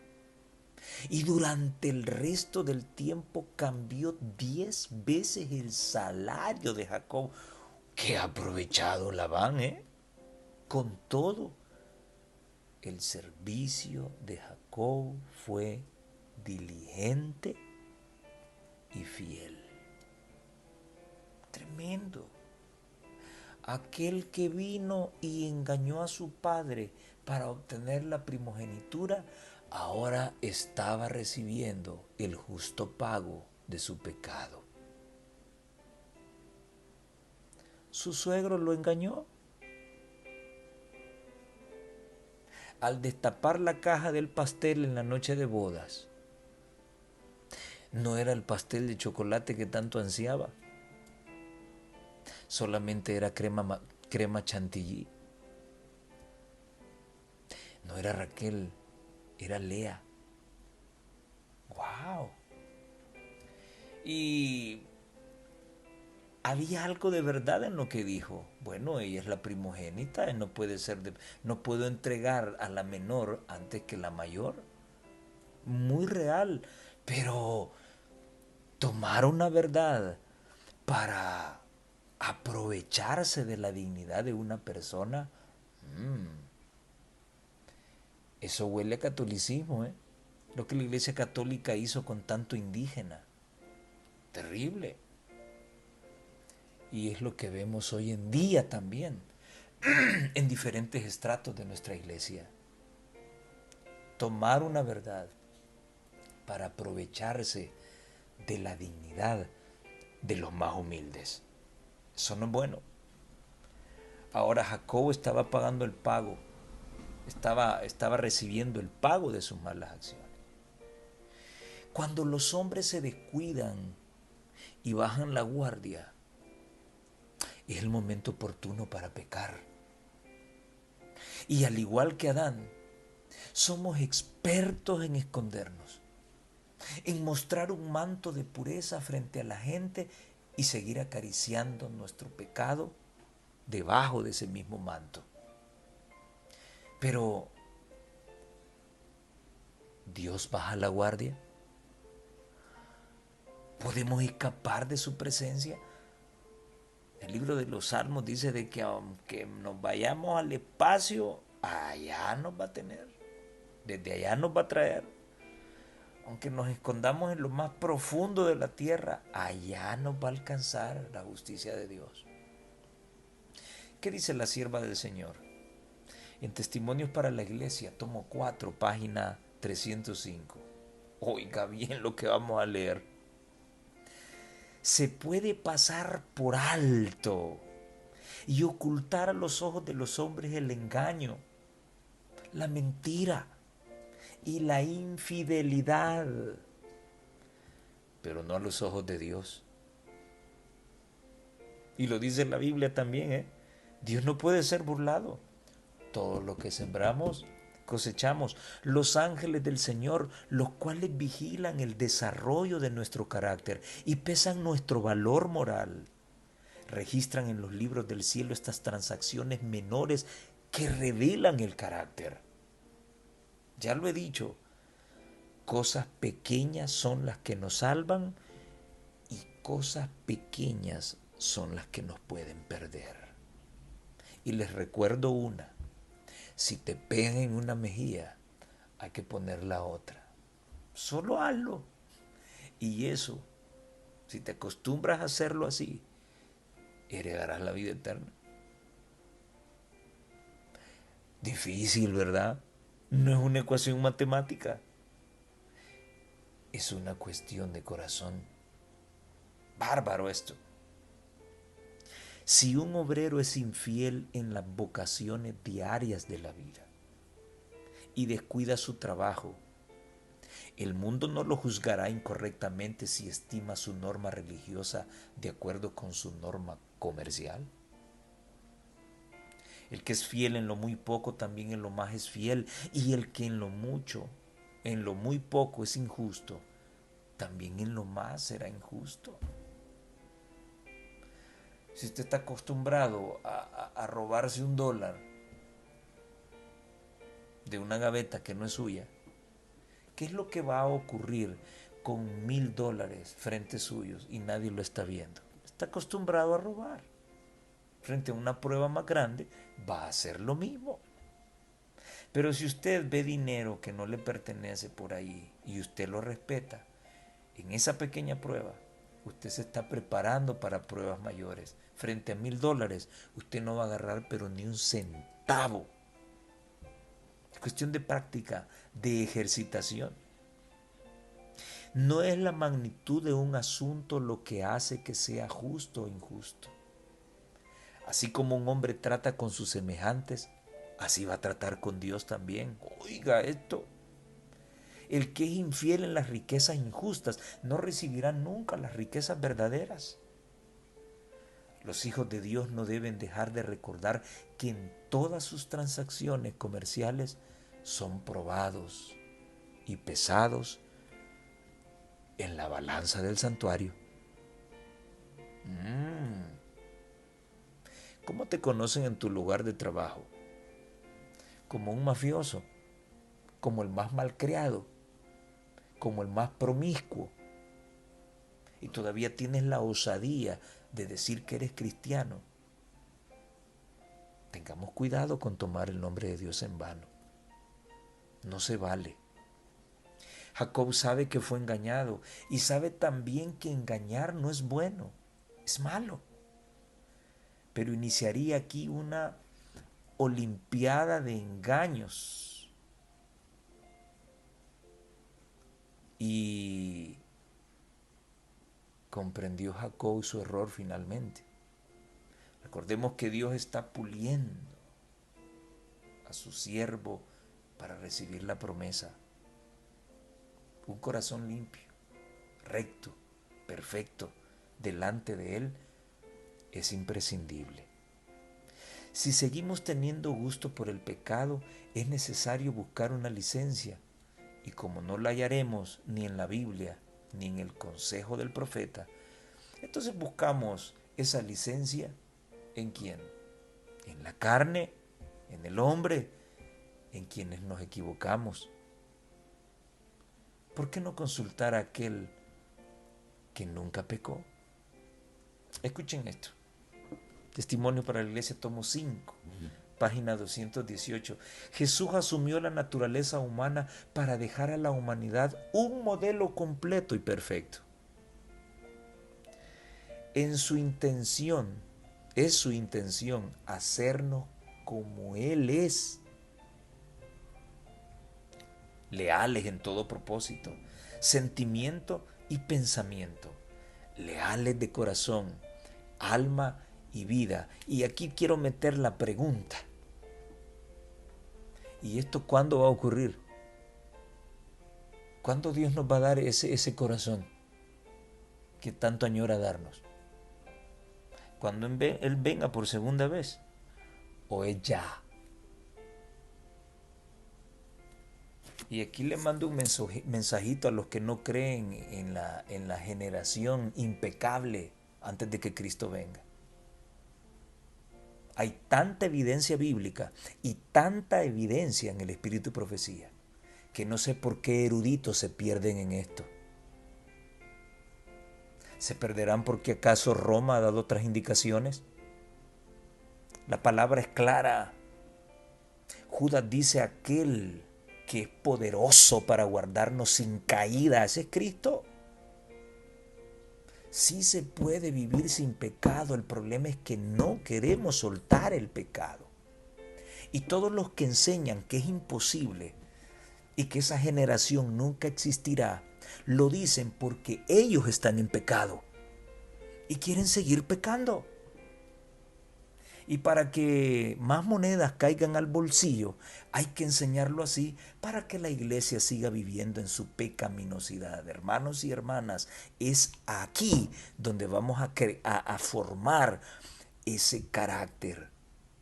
Y durante el resto del tiempo cambió 10 veces el salario de Jacob. ¡Qué aprovechado Labán, eh! Con todo, el servicio de Jacob fue diligente y fiel. Tremendo. Aquel que vino y engañó a su padre para obtener la primogenitura, ahora estaba recibiendo el justo pago de su pecado. Su suegro lo engañó. Al destapar la caja del pastel en la noche de bodas, no era el pastel de chocolate que tanto ansiaba, solamente era crema chantilly. No era Raquel, era Lea. ¡Wow! Y había algo de verdad en lo que dijo. Bueno, ella es la primogénita, no puedo entregar a la menor antes que la mayor. Muy real, pero tomar una verdad para aprovecharse de la dignidad de una persona, eso huele a catolicismo, ¿eh? Lo que la Iglesia Católica hizo con tanto indígena. Terrible. Y es lo que vemos hoy en día también en diferentes estratos de nuestra iglesia. Tomar una verdad para aprovecharse de la dignidad de los más humildes. Eso no es bueno. Ahora Jacobo estaba pagando el pago, estaba recibiendo el pago de sus malas acciones. Cuando los hombres se descuidan y bajan la guardia, es el momento oportuno para pecar. Y al igual que Adán, somos expertos en escondernos, en mostrar un manto de pureza frente a la gente y seguir acariciando nuestro pecado debajo de ese mismo manto. Pero ¿Dios baja la guardia? ¿Podemos escapar de su presencia? El libro de los Salmos dice de que aunque nos vayamos al espacio, allá nos va a tener. Desde allá nos va a traer. Aunque nos escondamos en lo más profundo de la tierra, allá nos va a alcanzar la justicia de Dios. ¿Qué dice la sierva del Señor? En Testimonios para la Iglesia, tomo 4, página 305. Oiga bien lo que vamos a leer. Se puede pasar por alto y ocultar a los ojos de los hombres el engaño, la mentira y la infidelidad, pero no a los ojos de Dios. Y lo dice la Biblia también, ¿eh? Dios no puede ser burlado. Todo lo que sembramos, cosechamos. Los ángeles del Señor, los cuales vigilan el desarrollo de nuestro carácter y pesan nuestro valor moral, registran en los libros del cielo estas transacciones menores que revelan el carácter. Ya lo he dicho, cosas pequeñas son las que nos salvan y cosas pequeñas son las que nos pueden perder. Y les recuerdo una, si te pegan en una mejilla, hay que poner la otra. Solo hazlo. Y eso, si te acostumbras a hacerlo así, heredarás la vida eterna. Difícil, ¿verdad? No es una ecuación matemática. Es una cuestión de corazón. Bárbaro esto. Si un obrero es infiel en las vocaciones diarias de la vida y descuida su trabajo, el mundo no lo juzgará incorrectamente si estima su norma religiosa de acuerdo con su norma comercial. El que es fiel en lo muy poco también en lo más es fiel, y el que en lo mucho, en lo muy poco es injusto, también en lo más será injusto. Si usted está acostumbrado a robarse $1 de una gaveta que no es suya, ¿qué es lo que va a ocurrir con $1,000 frente suyos y nadie lo está viendo? Está acostumbrado a robar. Frente a una prueba más grande, va a hacer lo mismo. Pero si usted ve dinero que no le pertenece por ahí y usted lo respeta, en esa pequeña prueba, usted se está preparando para pruebas mayores. Frente a $1000, usted no va a agarrar pero ni un centavo. Es cuestión de práctica, de ejercitación. No es la magnitud de un asunto lo que hace que sea justo o injusto. Así como un hombre trata con sus semejantes, así va a tratar con Dios también. Oiga esto. El que es infiel en las riquezas injustas no recibirá nunca las riquezas verdaderas. Los hijos de Dios no deben dejar de recordar que en todas sus transacciones comerciales son probados y pesados en la balanza del santuario. ¿Cómo te conocen en tu lugar de trabajo? Como un mafioso, como el más malcriado, como el más promiscuo. Y todavía tienes la osadía de decir que eres cristiano. Tengamos cuidado con tomar el nombre de Dios en vano. No se vale. Jacob sabe que fue engañado y sabe también que engañar no es bueno, es malo. Pero iniciaría aquí una olimpiada de engaños. Y comprendió Jacob su error finalmente. Recordemos que Dios está puliendo a su siervo para recibir la promesa. Un corazón limpio, recto, perfecto, delante de Él es imprescindible. Si seguimos teniendo gusto por el pecado, es necesario buscar una licencia. Y como no la hallaremos ni en la Biblia, ni en el consejo del profeta, entonces buscamos esa licencia ¿en quién? En la carne, en el hombre, en quienes nos equivocamos. ¿Por qué no consultar a aquel que nunca pecó? Escuchen esto. Testimonio para la Iglesia, tomo 5, página 218. Jesús asumió la naturaleza humana para dejar a la humanidad un modelo completo y perfecto. Es su intención hacernos como Él es. Leales en todo propósito, sentimiento y pensamiento. Leales de corazón, alma y vida. Y aquí quiero meter la pregunta. ¿Y esto cuándo va a ocurrir? ¿Cuándo Dios nos va a dar ese corazón que tanto añora darnos? ¿Cuando Él venga por segunda vez? ¿O es ya? Y aquí le mando un mensajito a los que no creen en la generación impecable antes de que Cristo venga. Hay tanta evidencia bíblica y tanta evidencia en el Espíritu y Profecía que no sé por qué eruditos se pierden en esto. ¿Se perderán porque acaso Roma ha dado otras indicaciones? La palabra es clara. Judas dice aquel que es poderoso para guardarnos sin caída. ¿Ese es Cristo? Sí se puede vivir sin pecado. El problema es que no queremos soltar el pecado. Y todos los que enseñan que es imposible y que esa generación nunca existirá, lo dicen porque ellos están en pecado y quieren seguir pecando. Y para que más monedas caigan al bolsillo, hay que enseñarlo así para que la iglesia siga viviendo en su pecaminosidad. Hermanos y hermanas, es aquí donde vamos a formar ese carácter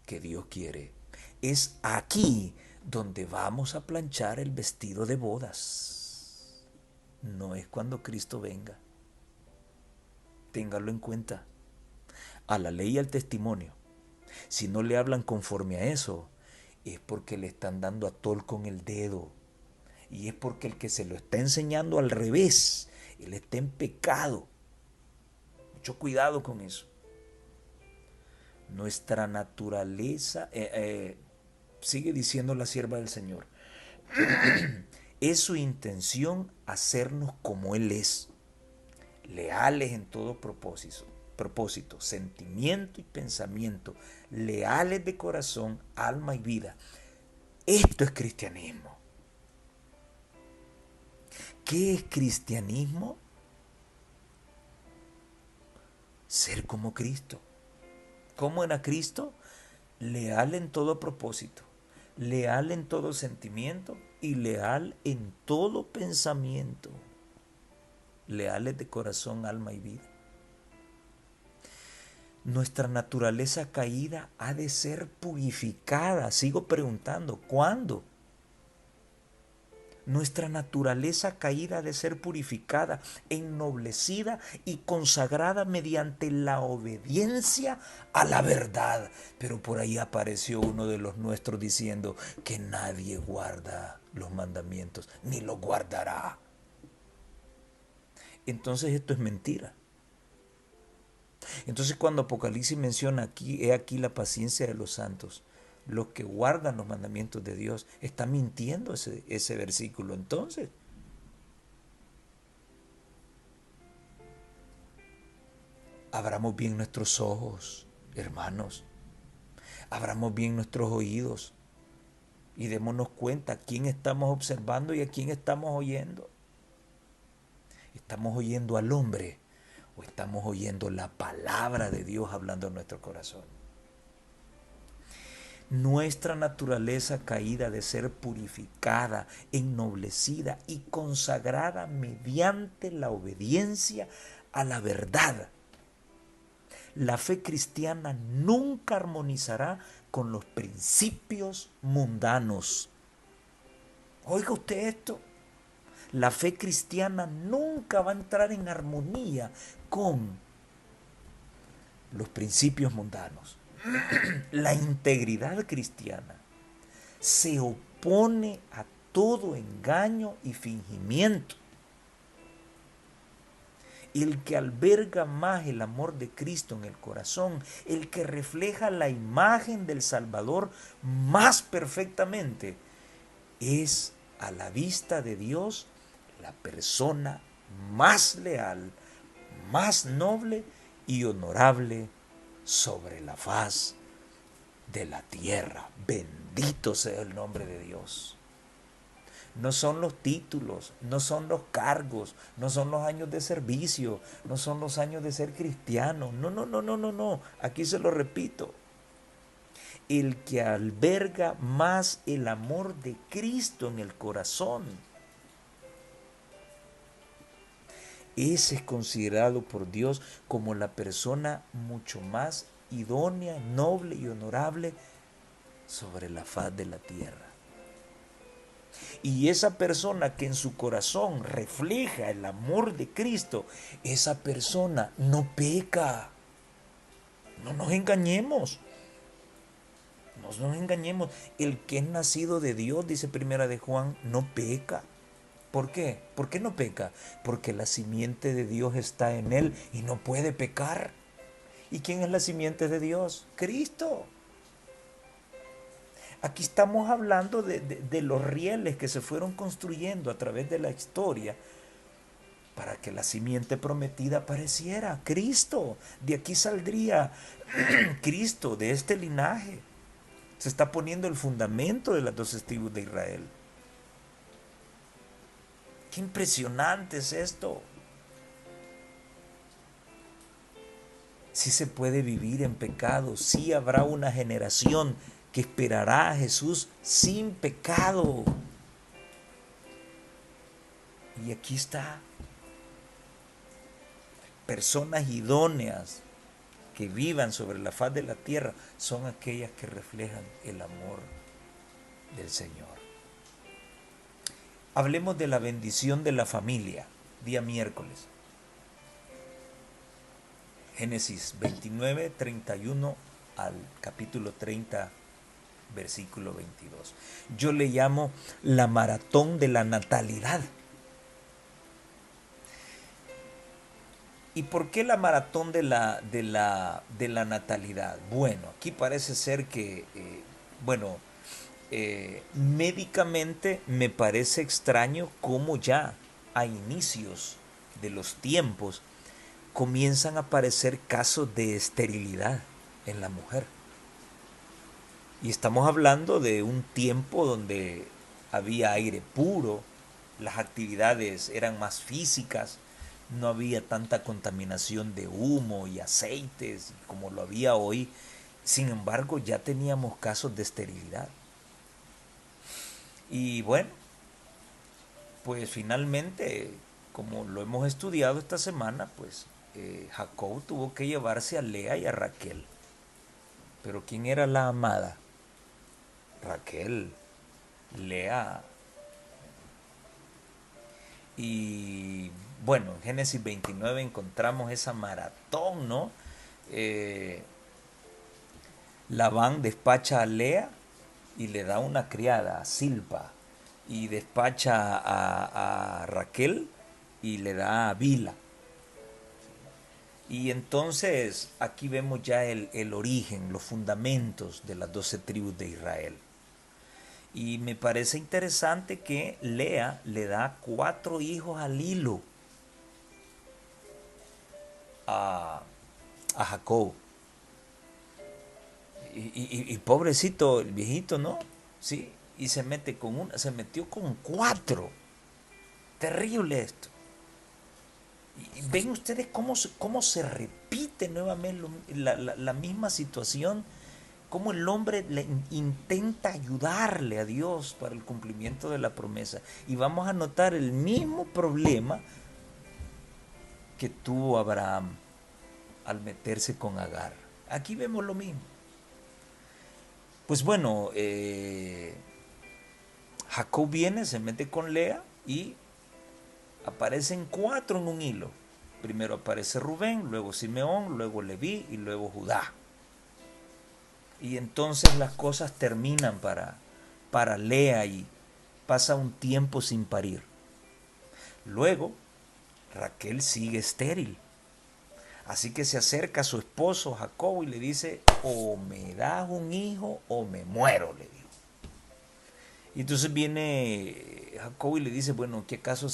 que Dios quiere. Es aquí donde vamos a planchar el vestido de bodas. No es cuando Cristo venga. Téngalo en cuenta. A la ley y al testimonio. Si no le hablan conforme a eso, es porque le están dando a tol con el dedo. Y es porque el que se lo está enseñando al revés, él está en pecado. Mucho cuidado con eso. Nuestra naturaleza, Sigue diciendo la sierva del Señor. Es su intención hacernos como Él es, leales en todo propósito, sentimiento y pensamiento, leales de corazón, alma y vida. Esto es cristianismo. ¿Qué es cristianismo? Ser como Cristo. ¿Cómo era Cristo? Leal en todo propósito, leal en todo sentimiento y leal en todo pensamiento. Leales de corazón, alma y vida. Nuestra naturaleza caída ha de ser purificada. Sigo preguntando, ¿cuándo? Nuestra naturaleza caída ha de ser purificada, ennoblecida y consagrada mediante la obediencia a la verdad. Pero por ahí apareció uno de los nuestros diciendo que nadie guarda los mandamientos, ni los guardará. Entonces esto es mentira. Entonces cuando Apocalipsis menciona aquí, he aquí la paciencia de los santos, los que guardan los mandamientos de Dios, está mintiendo ese versículo. Entonces, abramos bien nuestros ojos, hermanos, abramos bien nuestros oídos y démonos cuenta a quién estamos observando y a quién estamos oyendo. ¿Estamos oyendo al hombre o estamos oyendo la palabra de Dios hablando en nuestro corazón? Nuestra naturaleza caída de ser purificada, ennoblecida y consagrada mediante la obediencia a la verdad. La fe cristiana nunca armonizará con los principios mundanos. Oiga usted esto. La fe cristiana nunca va a entrar en armonía con los principios mundanos. La integridad cristiana se opone a todo engaño y fingimiento. El que alberga más el amor de Cristo en el corazón, el que refleja la imagen del Salvador más perfectamente, es a la vista de Dios la persona más leal, más noble y honorable sobre la faz de la tierra. Bendito sea el nombre de Dios. No son los títulos, no son los cargos, no son los años de servicio, no son los años de ser cristiano. No, no, no, no, no, no. Aquí se lo repito. El que alberga más el amor de Cristo en el corazón, ese es considerado por Dios como la persona mucho más idónea, noble y honorable sobre la faz de la tierra. Y esa persona que en su corazón refleja el amor de Cristo, esa persona no peca. No nos engañemos. No nos engañemos. El que es nacido de Dios, dice Primera de Juan, no peca. ¿Por qué? ¿Por qué no peca? Porque la simiente de Dios está en él y no puede pecar. ¿Y quién es la simiente de Dios? Cristo. Aquí estamos hablando de los rieles que se fueron construyendo a través de la historia para que la simiente prometida apareciera. Cristo. De aquí saldría Cristo, de este linaje. Se está poniendo el fundamento de las 12 tribus de Israel. Qué impresionante es esto. Sí se puede vivir en pecado, sí habrá una generación que esperará a Jesús sin pecado. Y aquí está, personas idóneas que vivan sobre la faz de la tierra son aquellas que reflejan el amor del Señor. Hablemos de la bendición de la familia, día miércoles. Génesis 29, 31 al capítulo 30, versículo 22. Yo le llamo la maratón de la natalidad. ¿Y por qué la maratón de la natalidad? Bueno, aquí parece ser que, médicamente me parece extraño cómo ya a inicios de los tiempos comienzan a aparecer casos de esterilidad en la mujer. Y estamos hablando de un tiempo donde había aire puro, las actividades eran más físicas, no había tanta contaminación de humo y aceites como lo había hoy. Sin embargo, ya teníamos casos de esterilidad. Y bueno, pues finalmente, como lo hemos estudiado esta semana, pues Jacob tuvo que llevarse a Lea y a Raquel. Pero ¿quién era la amada? Raquel. Lea. Y bueno, en Génesis 29 encontramos esa maratón, ¿no? Eh, Labán despacha a Lea y le da una criada, a Silpa, y despacha a Raquel y le da a Bila. Y entonces aquí vemos ya el origen, los fundamentos de las 12 tribus de Israel. Y me parece interesante que Lea le da 4 hijos al hilo a, a Jacob. Y pobrecito el viejito, ¿no? Sí, y se metió con 4. Terrible esto. Y ven ustedes cómo se repite nuevamente la misma situación, cómo el hombre intenta ayudarle a Dios para el cumplimiento de la promesa. Y vamos a notar el mismo problema que tuvo Abraham al meterse con Agar. Aquí vemos lo mismo. Pues bueno, Jacob viene, se mete con Lea y aparecen 4 en un hilo. Primero aparece Rubén, luego Simeón, luego Leví y luego Judá. Y entonces las cosas terminan para Lea y pasa un tiempo sin parir. Luego Raquel sigue estéril. Así que se acerca a su esposo Jacob y le dice, o me das un hijo o me muero, le dijo. Y entonces viene Jacob y le dice, bueno, ¿qué acaso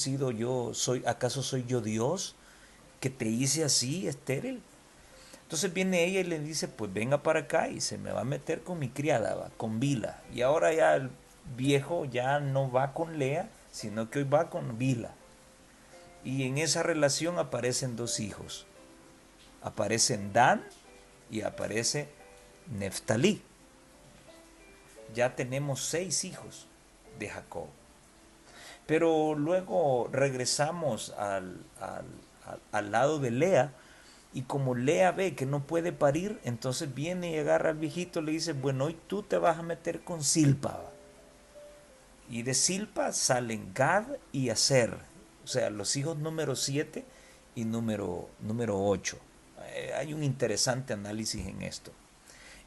acaso soy yo Dios que te hice así, estéril? Entonces viene ella y le dice, pues venga para acá y se me va a meter con mi criada, con Bila. Y ahora ya el viejo ya no va con Lea, sino que hoy va con Bila. Y en esa relación aparecen 2 hijos. Aparecen Dan y aparece Neftalí. Ya tenemos 6 hijos de Jacob. Pero luego regresamos al lado de Lea y como Lea ve que no puede parir, entonces viene y agarra al viejito y le dice, bueno, hoy tú te vas a meter con Silpa. Y de Silpa salen Gad y Aser, o sea, los hijos número 7 y número 8. Hay un interesante análisis en esto.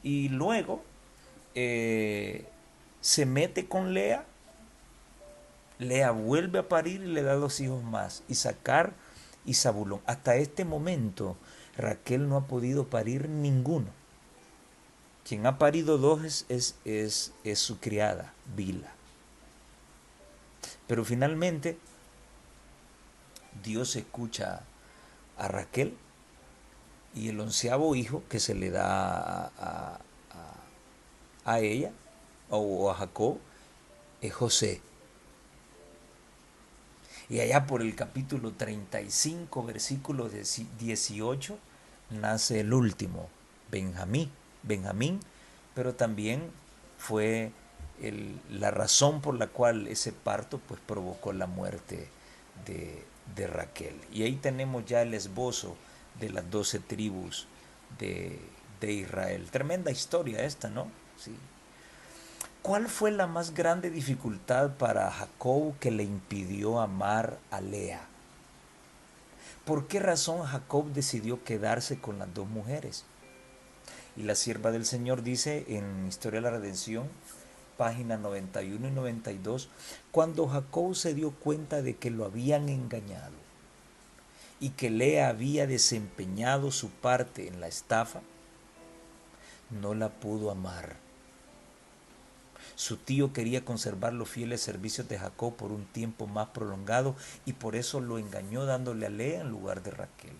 Y luego se mete con Lea. Lea vuelve a parir y le da 2 hijos más, Isaacar y Zabulón. Hasta este momento Raquel no ha podido parir ninguno. Quien ha parido 2 es su criada, Bila. Pero finalmente Dios escucha a Raquel y el 11º hijo que se le da a ella o a Jacob es José. Y allá por el capítulo 35, versículo 18, nace el último, Benjamín, pero también fue la razón por la cual ese parto pues provocó la muerte de Raquel. Y ahí tenemos ya el esbozo de las 12 tribus de Israel. Tremenda historia esta, ¿no? Sí. ¿Cuál fue la más grande dificultad para Jacob que le impidió amar a Lea? ¿Por qué razón Jacob decidió quedarse con las 2 mujeres? Y la sierva del Señor dice en Historia de la Redención, páginas 91 y 92, cuando Jacob se dio cuenta de que lo habían engañado y que Lea había desempeñado su parte en la estafa, no la pudo amar. Su tío quería conservar los fieles servicios de Jacob por un tiempo más prolongado y por eso lo engañó dándole a Lea en lugar de Raquel.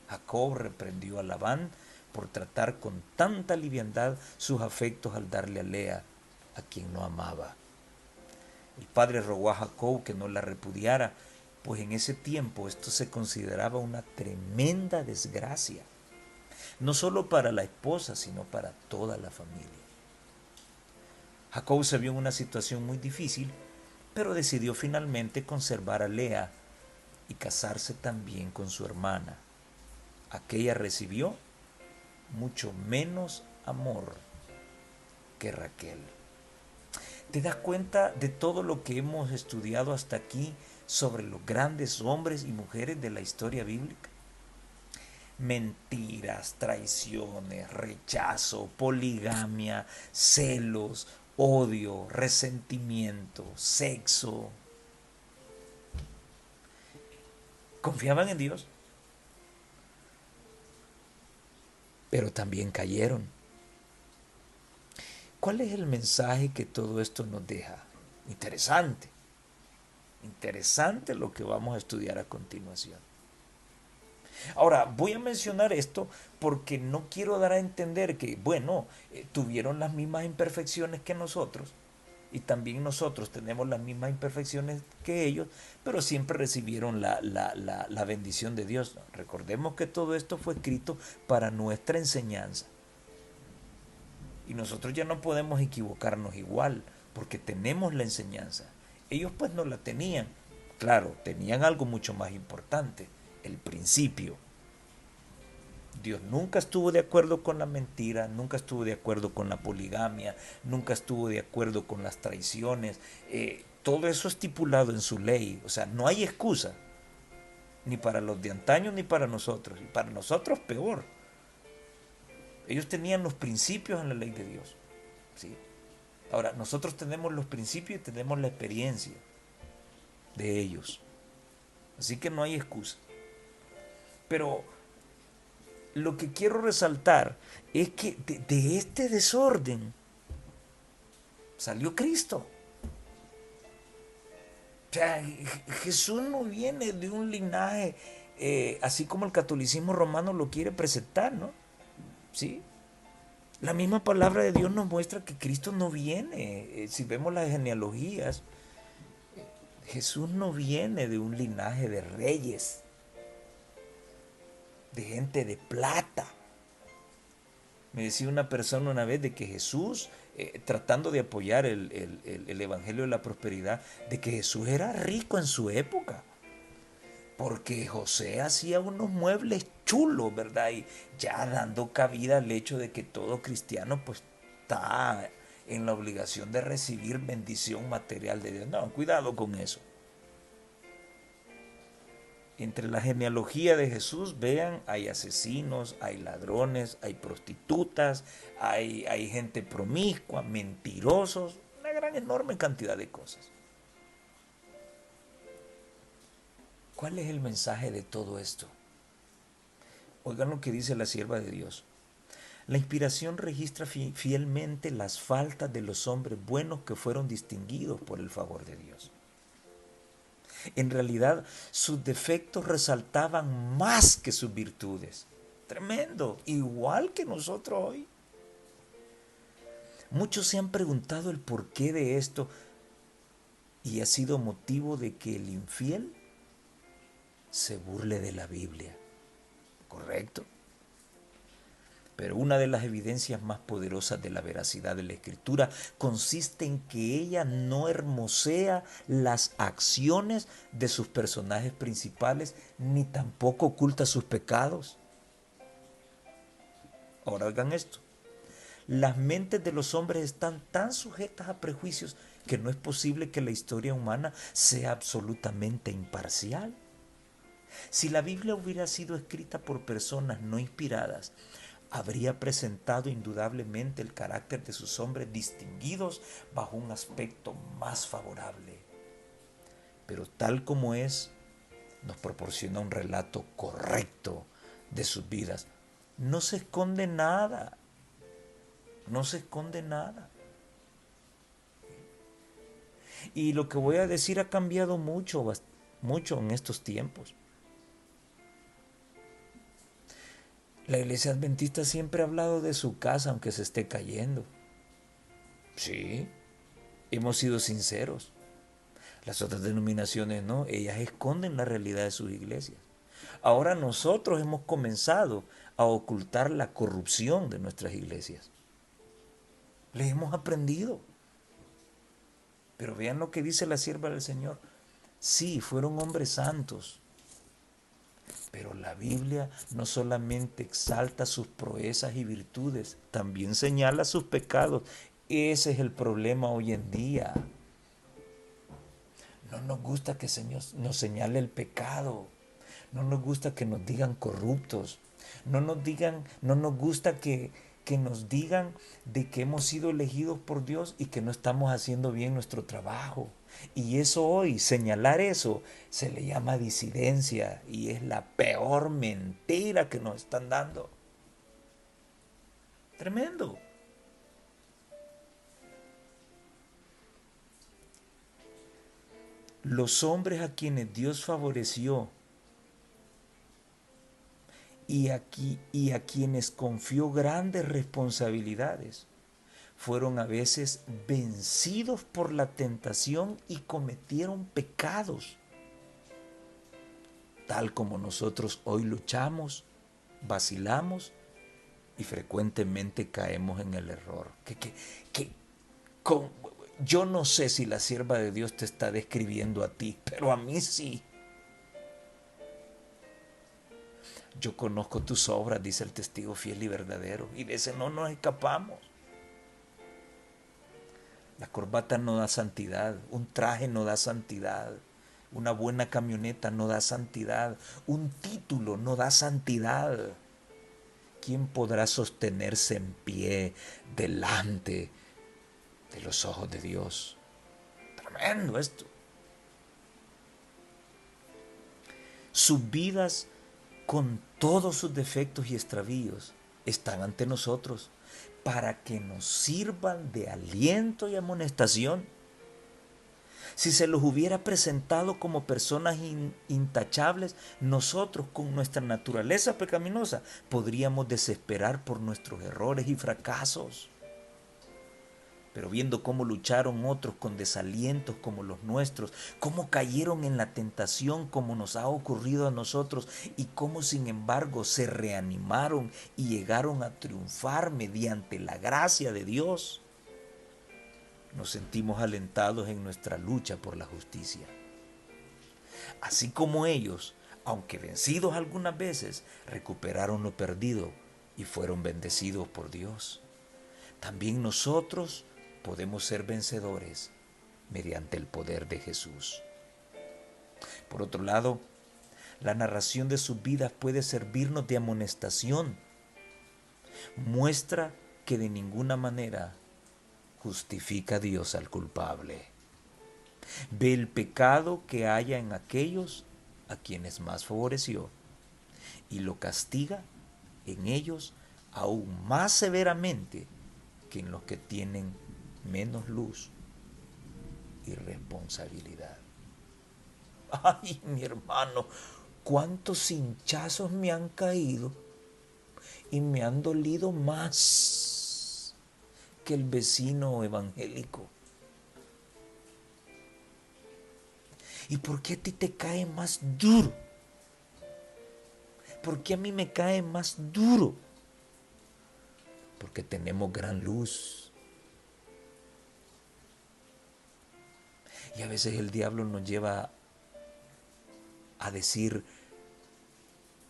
Jacob reprendió a Labán por tratar con tanta liviandad sus afectos al darle a Lea, a quien no amaba. El padre rogó a Jacob que no la repudiara, pues en ese tiempo esto se consideraba una tremenda desgracia, no solo para la esposa, sino para toda la familia. Jacob se vio en una situación muy difícil, pero decidió finalmente conservar a Lea y casarse también con su hermana. Aquella recibió mucho menos amor que Raquel. ¿Te das cuenta de todo lo que hemos estudiado hasta aquí sobre los grandes hombres y mujeres de la historia bíblica? Mentiras, traiciones, rechazo, poligamia, celos, odio, resentimiento, sexo. Confiaban en Dios, pero también cayeron. ¿Cuál es el mensaje que todo esto nos deja? Interesante, interesante lo que vamos a estudiar a continuación. Ahora, voy a mencionar esto porque no quiero dar a entender que, bueno, tuvieron las mismas imperfecciones que nosotros y también nosotros tenemos las mismas imperfecciones que ellos, pero siempre recibieron la bendición de Dios. Recordemos que todo esto fue escrito para nuestra enseñanza. Y nosotros ya no podemos equivocarnos igual, porque tenemos la enseñanza. Ellos pues no la tenían. Claro, tenían algo mucho más importante, el principio. Dios nunca estuvo de acuerdo con la mentira, nunca estuvo de acuerdo con la poligamia, nunca estuvo de acuerdo con las traiciones. Todo eso estipulado en su ley. O sea, no hay excusa, ni para los de antaño ni para nosotros. Y para nosotros peor. Ellos tenían los principios en la ley de Dios. ¿Sí? Ahora, nosotros tenemos los principios y tenemos la experiencia de ellos. Así que no hay excusa. Pero lo que quiero resaltar es que de este desorden salió Cristo. O sea, Jesús no viene de un linaje así como el catolicismo romano lo quiere presentar, ¿no? ¿Sí? La misma palabra de Dios nos muestra que Cristo no viene. Si vemos las genealogías, Jesús no viene de un linaje de reyes, de gente de plata. Me decía una persona una vez de que Jesús, tratando de apoyar el Evangelio de la Prosperidad, de que Jesús era rico en su época. Porque José hacía unos muebles chulos, ¿verdad? Y ya dando cabida al hecho de que todo cristiano pues está en la obligación de recibir bendición material de Dios. No, cuidado con eso. Entre la genealogía de Jesús, vean, hay asesinos, hay ladrones, hay prostitutas, hay gente promiscua, mentirosos, una gran enorme cantidad de cosas. ¿Cuál es el mensaje de todo esto? Oigan lo que dice la sierva de Dios. La inspiración registra fielmente las faltas de los hombres buenos que fueron distinguidos por el favor de Dios. En realidad, sus defectos resaltaban más que sus virtudes. Tremendo, igual que nosotros hoy. Muchos se han preguntado el porqué de esto y ha sido motivo de que el infiel se burle de la Biblia. ¿Correcto? Pero una de las evidencias más poderosas de la veracidad de la Escritura consiste en que ella no hermosea las acciones de sus personajes principales, ni tampoco oculta sus pecados. Ahora oigan esto. Las mentes de los hombres están tan sujetas a prejuicios que no es posible que la historia humana sea absolutamente imparcial. Si la Biblia hubiera sido escrita por personas no inspiradas, habría presentado indudablemente el carácter de sus hombres distinguidos bajo un aspecto más favorable. Pero tal como es, nos proporciona un relato correcto de sus vidas. No se esconde nada, no se esconde nada. Y lo que voy a decir ha cambiado mucho, mucho en estos tiempos. La iglesia adventista siempre ha hablado de su casa aunque se esté cayendo. Sí, hemos sido sinceros. Las otras denominaciones no, ellas esconden la realidad de sus iglesias. Ahora nosotros hemos comenzado a ocultar la corrupción de nuestras iglesias. Les hemos aprendido. Pero vean lo que dice la sierva del Señor. Sí, fueron hombres santos, pero la Biblia no solamente exalta sus proezas y virtudes, también señala sus pecados. Ese es el problema hoy en día. No nos gusta que Señor nos señale el pecado. No nos gusta que nos digan corruptos. No nos gusta que nos digan de que hemos sido elegidos por Dios y que no estamos haciendo bien nuestro trabajo. Y eso hoy, señalar eso, se le llama disidencia y es la peor mentira que nos están dando. Tremendo. Los hombres a quienes Dios favoreció y a quienes confió grandes responsabilidades fueron a veces vencidos por la tentación y cometieron pecados, tal como nosotros hoy luchamos, vacilamos y frecuentemente caemos en el error. Con, yo no sé si la sierva de Dios te está describiendo a ti, pero a mí sí. Yo conozco tus obras, dice el testigo fiel y verdadero, y de ese no nos escapamos. La corbata no da santidad, un traje no da santidad, una buena camioneta no da santidad, un título no da santidad. ¿Quién podrá sostenerse en pie delante de los ojos de Dios? Tremendo esto. Sus vidas, con todos sus defectos y extravíos, están ante nosotros para que nos sirvan de aliento y amonestación. Si se los hubiera presentado como personas intachables, nosotros con nuestra naturaleza pecaminosa podríamos desesperar por nuestros errores y fracasos. Pero viendo cómo lucharon otros con desalientos como los nuestros, cómo cayeron en la tentación como nos ha ocurrido a nosotros y cómo sin embargo se reanimaron y llegaron a triunfar mediante la gracia de Dios, nos sentimos alentados en nuestra lucha por la justicia. Así como ellos, aunque vencidos algunas veces, recuperaron lo perdido y fueron bendecidos por Dios, también nosotros podemos ser vencedores mediante el poder de Jesús. Por otro lado, la narración de sus vidas puede servirnos de amonestación. Muestra que de ninguna manera justifica a Dios al culpable. Ve el pecado que haya en aquellos a quienes más favoreció y lo castiga en ellos aún más severamente que en los que tienen menos luz y responsabilidad. Ay, mi hermano, cuántos hinchazos me han caído y me han dolido más que el vecino evangélico. ¿Y por qué a ti te cae más duro? ¿Por qué a mí me cae más duro? Porque tenemos gran luz. Y a veces el diablo nos lleva a decir,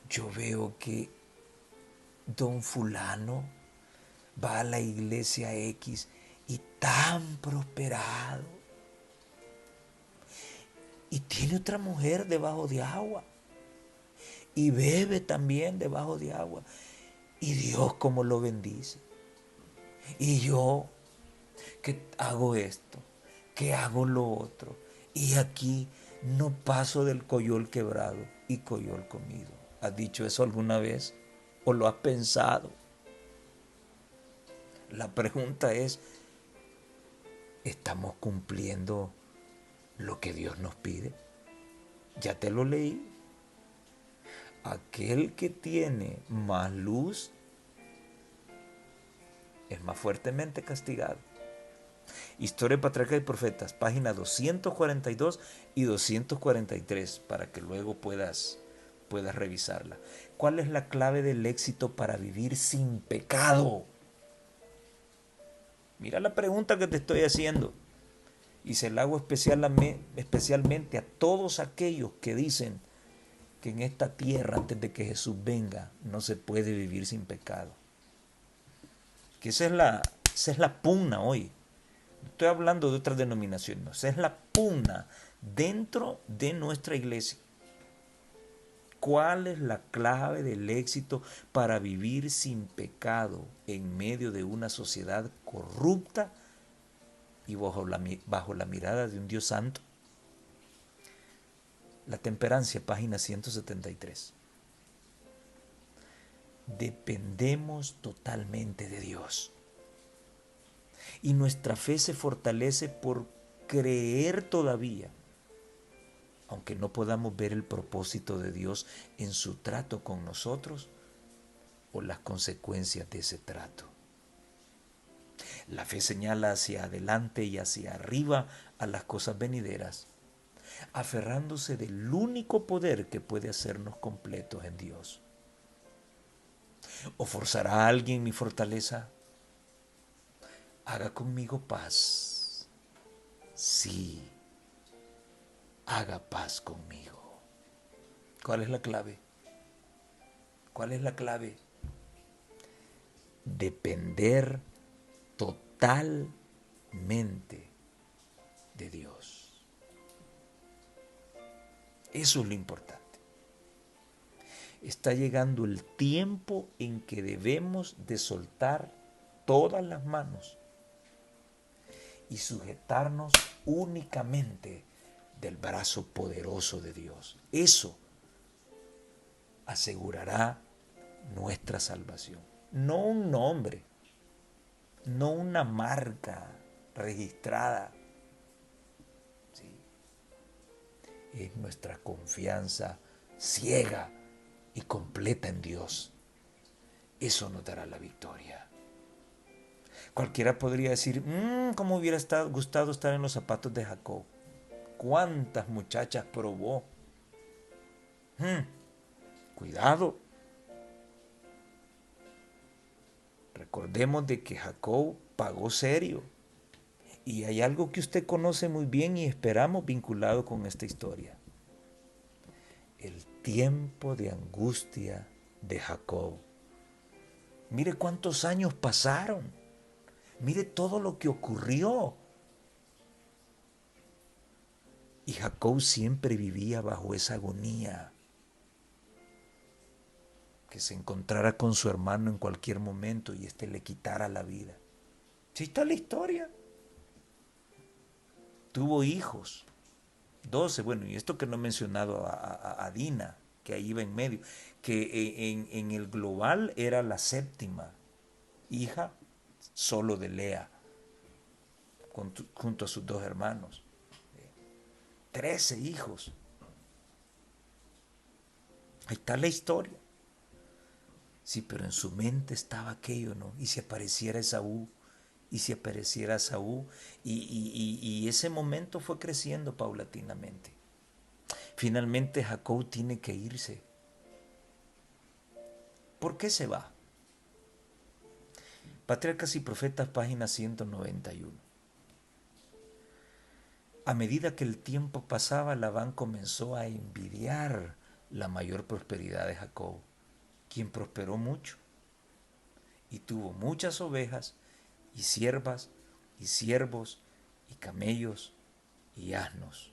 yo veo que don fulano va a la iglesia X y tan prosperado. Y tiene otra mujer debajo de agua. Y bebe también debajo de agua. Y Dios cómo lo bendice. Y yo, que hago esto, que hago lo otro. Y aquí no paso del coyol quebrado y coyol comido. ¿Has dicho eso alguna vez? ¿O lo has pensado? La pregunta es, ¿estamos cumpliendo lo que Dios nos pide. Ya te lo leí. Aquel que tiene más luz es más fuertemente castigado. Historia de Patriarcas y Profetas, página 242 y 243, para que luego puedas revisarla. ¿Cuál es la clave del éxito para vivir sin pecado? Mira la pregunta que te estoy haciendo. Y se la hago especialmente a todos aquellos que dicen que en esta tierra, antes de que Jesús venga, no se puede vivir sin pecado. Que esa es la pugna hoy. No estoy hablando de otras denominaciones, esa es la pugna dentro de nuestra iglesia. ¿Cuál es la clave del éxito para vivir sin pecado en medio de una sociedad corrupta y bajo la mirada de un Dios santo? La temperancia, página 173. Dependemos totalmente de Dios. Y nuestra fe se fortalece por creer todavía, aunque no podamos ver el propósito de Dios en su trato con nosotros o las consecuencias de ese trato. La fe señala hacia adelante y hacia arriba a las cosas venideras, aferrándose del único poder que puede hacernos completos en Dios. ¿O forzará a alguien mi fortaleza? Haga conmigo paz. Sí, haga paz conmigo. ¿Cuál es la clave? ¿Cuál es la clave? Depender totalmente de Dios. Eso es lo importante. Está llegando el tiempo en que debemos de soltar todas las manos y sujetarnos únicamente del brazo poderoso de Dios. Eso asegurará nuestra salvación. No un nombre, no una marca registrada. Sí. Es nuestra confianza ciega y completa en Dios. Eso nos dará la victoria. Cualquiera podría decir, cómo hubiera gustado estar en los zapatos de Jacob. ¿Cuántas muchachas probó? Cuidado. Recordemos de que Jacob pagó serio. Y hay algo que usted conoce muy bien y esperamos vinculado con esta historia. El tiempo de angustia de Jacob. Mire cuántos años pasaron. Mire todo lo que ocurrió. Y Jacob siempre vivía bajo esa agonía. Que se encontrara con su hermano en cualquier momento y éste le quitara la vida. Sí está la historia. Tuvo hijos, 12, bueno, y esto que no he mencionado a Dina, que ahí iba en medio, que en el global era la séptima hija solo de Lea, junto a sus dos hermanos. 13 hijos. Ahí está la historia. Sí, pero en su mente estaba aquello, ¿no? Y si apareciera Esaú, y si apareciera Saúl, y ese momento fue creciendo paulatinamente. Finalmente Jacob tiene que irse. ¿Por qué se va? Patriarcas y Profetas, página 191. A medida que el tiempo pasaba, Labán comenzó a envidiar la mayor prosperidad de Jacob, quien prosperó mucho y tuvo muchas ovejas y siervas y siervos y camellos y asnos.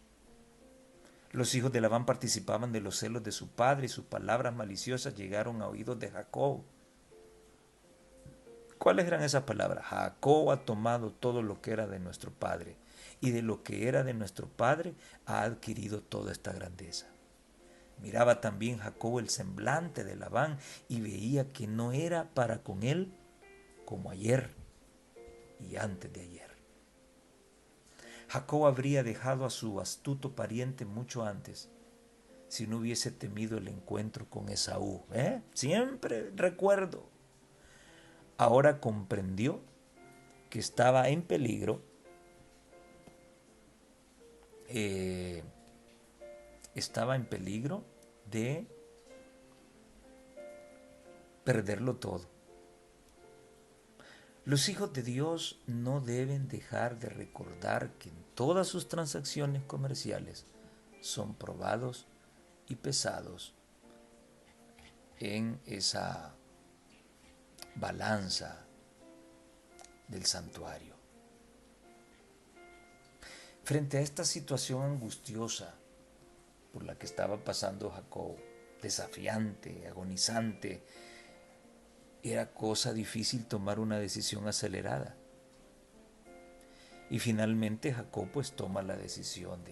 Los hijos de Labán participaban de los celos de su padre y sus palabras maliciosas llegaron a oídos de Jacob. ¿Cuáles eran esas palabras? Jacob ha tomado todo lo que era de nuestro padre y de lo que era de nuestro padre ha adquirido toda esta grandeza. Miraba también Jacob el semblante de Labán y veía que no era para con él como ayer y antes de ayer. Jacob habría dejado a su astuto pariente mucho antes si no hubiese temido el encuentro con Esaú. Siempre recuerdo. Ahora comprendió que estaba en peligro, eh, estaba en peligro de perderlo todo. Los hijos de Dios no deben dejar de recordar que en todas sus transacciones comerciales son probados y pesados en esa balanza del santuario. Frente a esta situación angustiosa por la que estaba pasando Jacob, desafiante, agonizante, era cosa difícil tomar una decisión acelerada. Y finalmente Jacob pues toma la decisión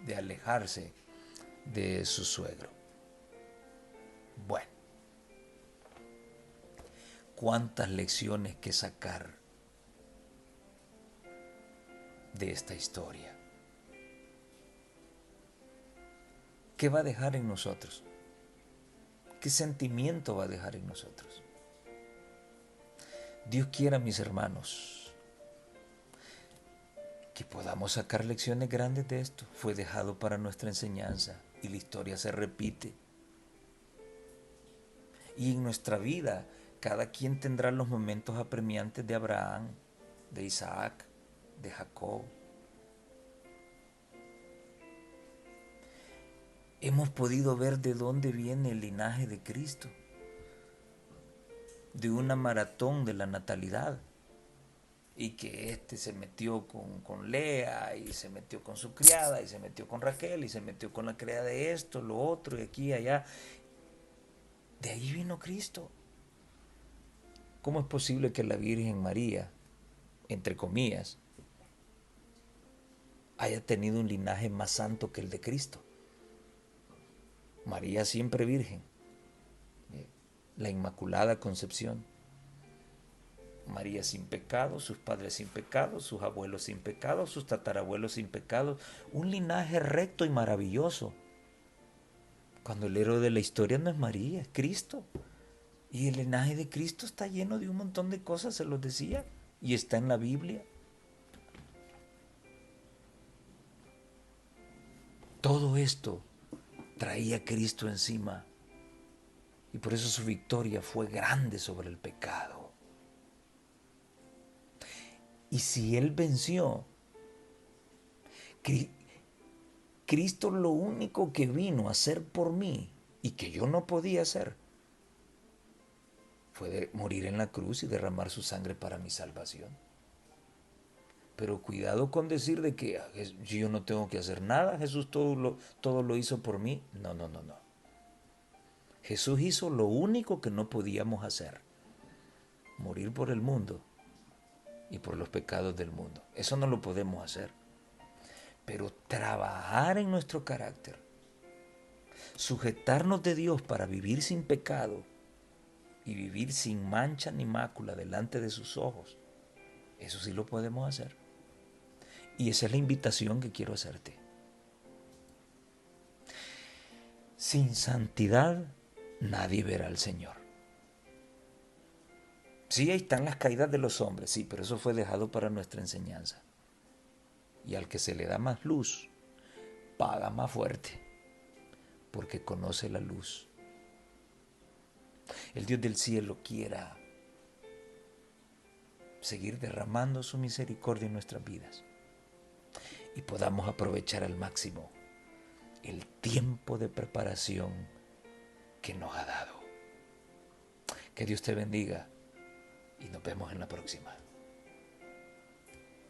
de alejarse de su suegro. Bueno, cuántas lecciones que sacar de esta historia. ¿Qué va a dejar en nosotros? ¿Qué sentimiento va a dejar en nosotros? Dios quiera, mis hermanos, que podamos sacar lecciones grandes de esto. Fue dejado para nuestra enseñanza y la historia se repite. Y en nuestra vida, cada quien tendrá los momentos apremiantes de Abraham, de Isaac, de Jacob. Hemos podido ver de dónde viene el linaje de Cristo, de una maratón de la natalidad, y que se metió con Lea, y se metió con su criada, y se metió con Raquel, y se metió con la criada de esto, lo otro, y aquí y allá. De ahí vino Cristo. ¿Cómo es posible que la Virgen María, entre comillas, haya tenido un linaje más santo que el de Cristo? María siempre virgen, la Inmaculada Concepción. María sin pecado, sus padres sin pecado, sus abuelos sin pecado, sus tatarabuelos sin pecado. Un linaje recto y maravilloso. Cuando el héroe de la historia no es María, es Cristo. Y el linaje de Cristo está lleno de un montón de cosas, se los decía, y está en la Biblia. Todo esto traía Cristo encima. Y por eso su victoria fue grande sobre el pecado. Y si Él venció, Cristo lo único que vino a hacer por mí y que yo no podía hacer fue morir en la cruz y derramar su sangre para mi salvación. Pero cuidado con decir de que yo no tengo que hacer nada, Jesús todo lo hizo por mí. No. Jesús hizo lo único que no podíamos hacer: morir por el mundo y por los pecados del mundo. Eso no lo podemos hacer. Pero trabajar en nuestro carácter, sujetarnos de Dios para vivir sin pecado y vivir sin mancha ni mácula delante de sus ojos, eso sí lo podemos hacer. Y esa es la invitación que quiero hacerte. Sin santidad nadie verá al Señor. Sí, ahí están las caídas de los hombres, sí, pero eso fue dejado para nuestra enseñanza. Y al que se le da más luz, paga más fuerte, porque conoce la luz. El Dios del cielo quiera seguir derramando su misericordia en nuestras vidas y podamos aprovechar al máximo el tiempo de preparación que nos ha dado. Que Dios te bendiga y nos vemos en la próxima.